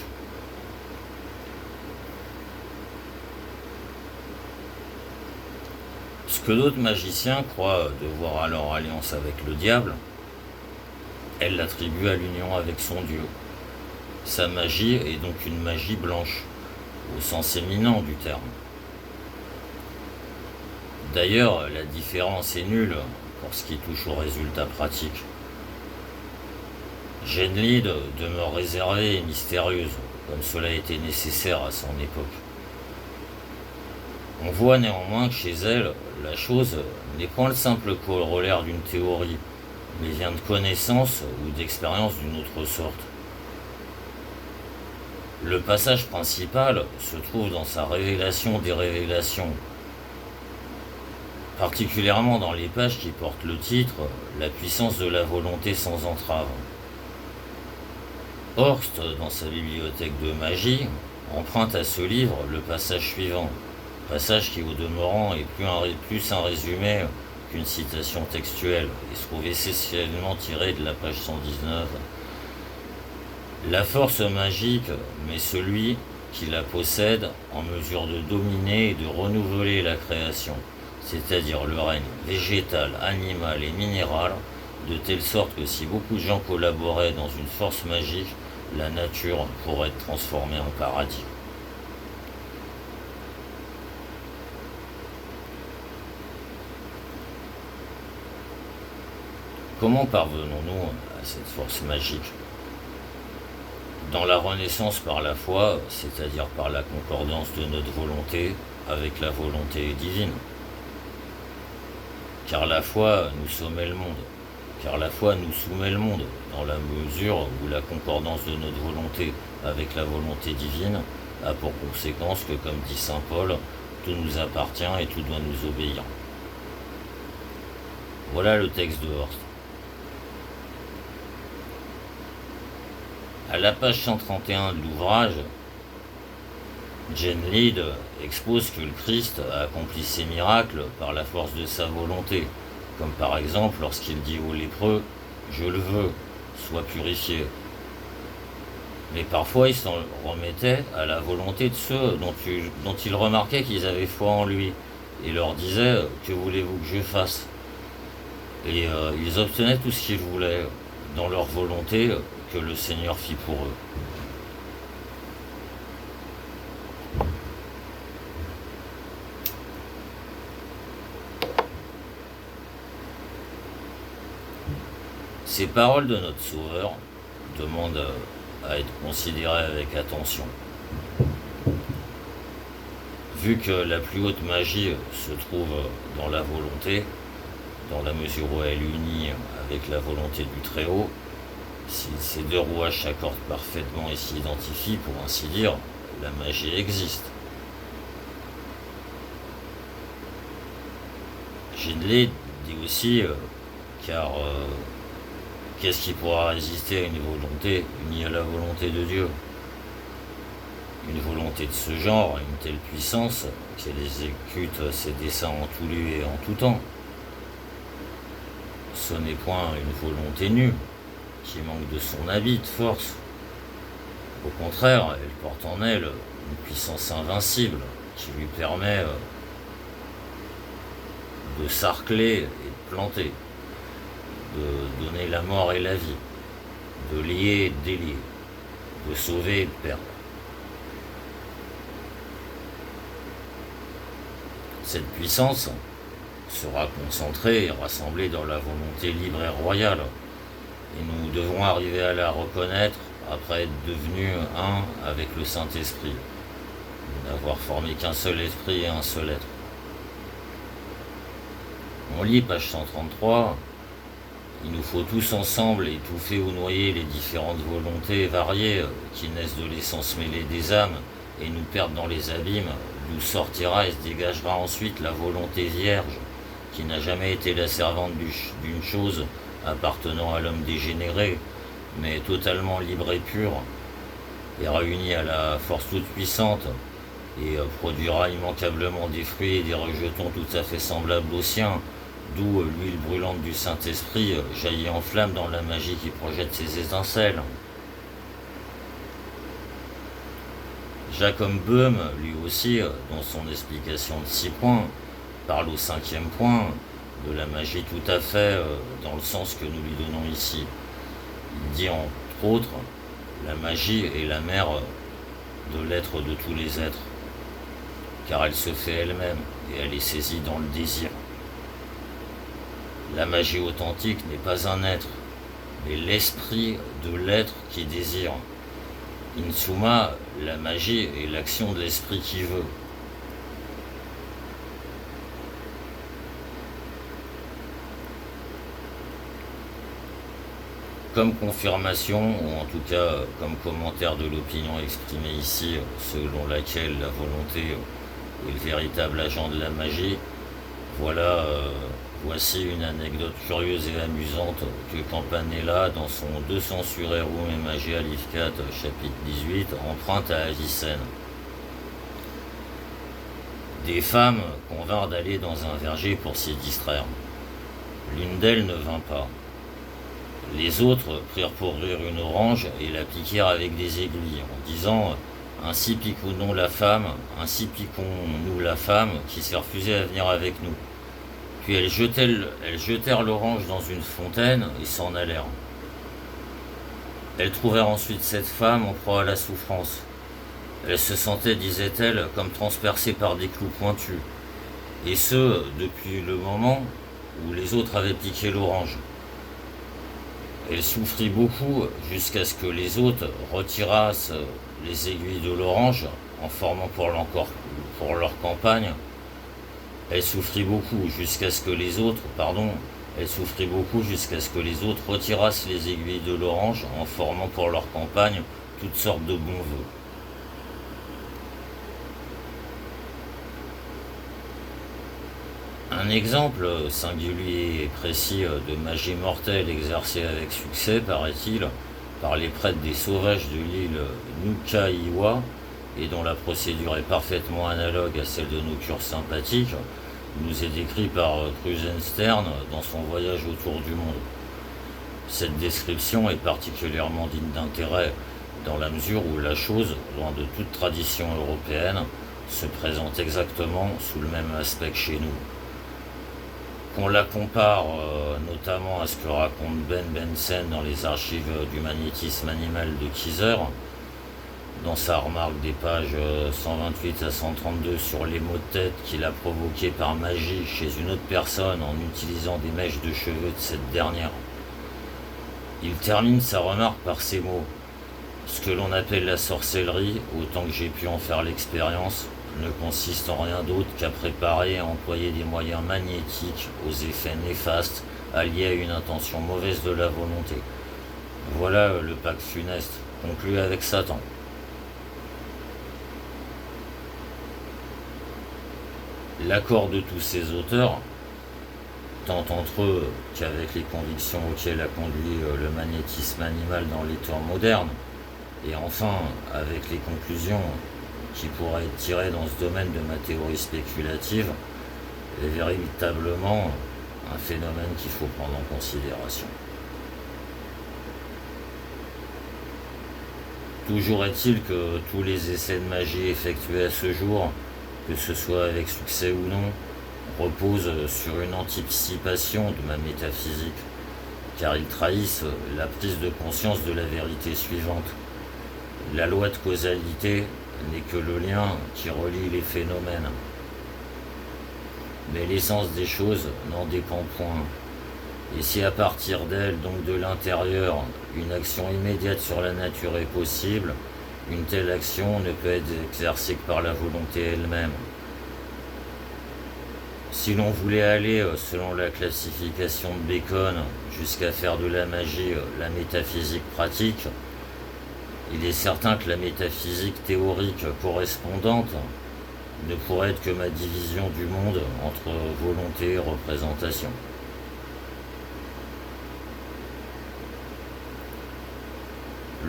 Ce que d'autres magiciens croient devoir à leur alliance avec le diable, elle l'attribue à l'union avec son Dieu. Sa magie est donc une magie blanche, au sens éminent du terme. D'ailleurs, la différence est nulle pour ce qui touche aux résultats pratiques. Jane Led demeure réservée et mystérieuse, comme cela était nécessaire à son époque. On voit néanmoins que chez elle, la chose n'est point le simple corollaire d'une théorie, mais vient de connaissances ou d'expériences d'une autre sorte. Le passage principal se trouve dans sa révélation des révélations, particulièrement dans les pages qui portent le titre La puissance de la volonté sans entrave. Horst, dans sa bibliothèque de magie, emprunte à ce livre le passage suivant, passage qui au demeurant est plus un résumé qu'une citation textuelle et se trouve essentiellement tiré de la page 119. La force magique met celui qui la possède en mesure de dominer et de renouveler la création, c'est-à-dire le règne végétal, animal et minéral, de telle sorte que si beaucoup de gens collaboraient dans une force magique, la nature pourrait être transformée en paradis. Comment parvenons-nous à cette force magique ? Dans la Renaissance par la foi, c'est-à-dire par la concordance de notre volonté avec la volonté divine. Car la foi nous soumet le monde. Car la foi nous soumet le monde, dans la mesure où la concordance de notre volonté avec la volonté divine a pour conséquence que, comme dit saint Paul, tout nous appartient et tout doit nous obéir. Voilà le texte de Horst. À la page 131 de l'ouvrage, Jane Lead expose que le Christ a accompli ses miracles par la force de sa volonté, comme par exemple lorsqu'il dit aux lépreux « Je le veux, sois purifié ». Mais parfois il s'en remettait à la volonté de ceux dont il remarquait qu'ils avaient foi en lui, et leur disait « Que voulez-vous que je fasse ?» Et ils obtenaient tout ce qu'ils voulaient, dans leur volonté que le Seigneur fit pour eux. Ces paroles de notre Sauveur demandent à être considérées avec attention. Vu que la plus haute magie se trouve dans la volonté, dans la mesure où elle unit avec la volonté du Très-Haut, si ces deux rouages s'accordent parfaitement et s'identifient, pour ainsi dire, la magie existe. Gindley dit aussi, car qu'est-ce qui pourra résister à une volonté unie à la volonté de Dieu ? Une volonté de ce genre, une telle puissance, qu'elle exécute ses desseins en tout lieu et en tout temps. Ce n'est point une volonté nue, qui manque de son habit de force. Au contraire, elle porte en elle une puissance invincible qui lui permet de sarcler et de planter, de donner la mort et la vie, de lier et de délier, de sauver et de perdre. Cette puissance sera concentrée et rassemblée dans la volonté libre et royale, et nous devons arriver à la reconnaître après être devenus un avec le Saint-Esprit, n'avoir formé qu'un seul esprit et un seul être. On lit page 133, il nous faut tous ensemble étouffer ou noyer les différentes volontés variées qui naissent de l'essence mêlée des âmes et nous perdre dans les abîmes, d'où sortira et se dégagera ensuite la volonté vierge, qui n'a jamais été la servante d'une chose appartenant à l'homme dégénéré, mais totalement libre et pur, et réunie à la force toute puissante, et produira immanquablement des fruits et des rejetons tout à fait semblables aux siens, d'où l'huile brûlante du Saint-Esprit jaillit en flamme dans la magie qui projette ses étincelles. Jacob Böhm, lui aussi, dans son explication de 6 points, parle au 5e point de la magie tout à fait dans le sens que nous lui donnons ici. Il dit entre autres, la magie est la mère de l'être de tous les êtres, car elle se fait elle-même et elle est saisie dans le désir. La magie authentique n'est pas un être, mais l'esprit de l'être qui désire. In summa, la magie est l'action de l'esprit qui veut. Comme confirmation, ou en tout cas comme commentaire de l'opinion exprimée ici, selon laquelle la volonté est le véritable agent de la magie, Voilà, voici une anecdote curieuse et amusante que Campanella, dans son 200 sur Héroum et Magie à Livre 4, chapitre 18, emprunte à Avicenne. Des femmes convinrent d'aller dans un verger pour s'y distraire. L'une d'elles ne vint pas. Les autres prirent pour rire une orange et la piquèrent avec des aiguilles, en disant ainsi piquons-nous la femme, ainsi piquons-nous la femme qui s'est refusée à venir avec nous. Puis elles jetèrent l'orange dans une fontaine et s'en allèrent. Elles trouvèrent ensuite cette femme en proie à la souffrance. Elle se sentait, disait-elle, comme transpercée par des clous pointus, et ce, depuis le moment où les autres avaient piqué l'orange. Elle souffrit beaucoup jusqu'à ce que les autres retirassent les aiguilles de l'orange en formant pour leur campagne. Elle souffrit beaucoup jusqu'à ce que les autres, retirassent les aiguilles de l'orange en formant pour leur campagne toutes sortes de bons vœux. Un exemple singulier et précis de magie mortelle exercée avec succès, paraît-il, par les prêtres des sauvages de l'île Nuka'iwa, et dont la procédure est parfaitement analogue à celle de nos cures sympathiques, nous est décrit par Krusenstern dans son voyage autour du monde. Cette description est particulièrement digne d'intérêt dans la mesure où la chose, loin de toute tradition européenne, se présente exactement sous le même aspect que chez nous. Qu'on la compare notamment à ce que raconte Ben Benson dans les archives du magnétisme animal de Kieser, dans sa remarque des pages 128 à 132 sur les maux de tête qu'il a provoqués par magie chez une autre personne en utilisant des mèches de cheveux de cette dernière. Il termine sa remarque par ces mots. Ce que l'on appelle la sorcellerie, autant que j'ai pu en faire l'expérience, ne consiste en rien d'autre qu'à préparer et à employer des moyens magnétiques aux effets néfastes alliés à une intention mauvaise de la volonté. Voilà le pacte funeste, conclu avec Satan. L'accord de tous ces auteurs, tant entre eux qu'avec les convictions auxquelles a conduit le magnétisme animal dans les temps modernes, et enfin avec les conclusions qui pourraient être tirées dans ce domaine de ma théorie spéculative, est véritablement un phénomène qu'il faut prendre en considération. Toujours est-il que tous les essais de magie effectués à ce jour, que ce soit avec succès ou non, reposent sur une anticipation de ma métaphysique, car ils trahissent la prise de conscience de la vérité suivante. La loi de causalité n'est que le lien qui relie les phénomènes. Mais l'essence des choses n'en dépend point. Et si à partir d'elle, donc de l'intérieur, une action immédiate sur la nature est possible, une telle action ne peut être exercée que par la volonté elle-même. Si l'on voulait aller, selon la classification de Bacon, jusqu'à faire de la magie la métaphysique pratique, il est certain que la métaphysique théorique correspondante ne pourrait être que ma division du monde entre volonté et représentation.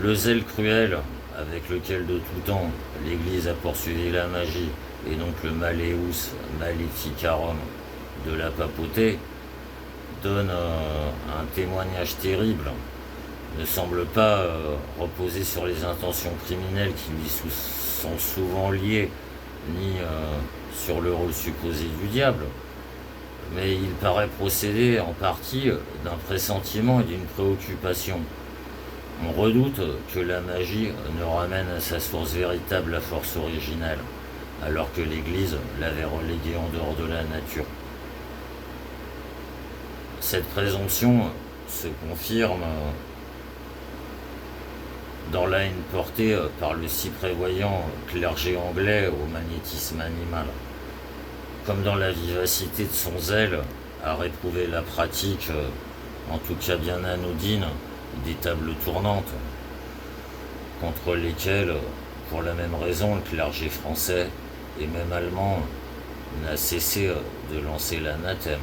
Le zèle cruel avec lequel de tout temps l'Église a poursuivi la magie, et donc le Maleus Maleficarum de la papauté, donne un témoignage terrible, ne semble pas reposer sur les intentions criminelles qui lui sont souvent liées, ni sur le rôle supposé du diable, mais il paraît procéder en partie d'un pressentiment et d'une préoccupation. On redoute que la magie ne ramène à sa source véritable la force originelle, alors que l'Église l'avait reléguée en dehors de la nature. Cette présomption se confirme dans la haine portée par le si prévoyant clergé anglais au magnétisme animal, comme dans la vivacité de son zèle à réprouver la pratique, en tout cas bien anodine, des tables tournantes, contre lesquelles, pour la même raison, le clergé français et même allemand n'a cessé de lancer l'anathème.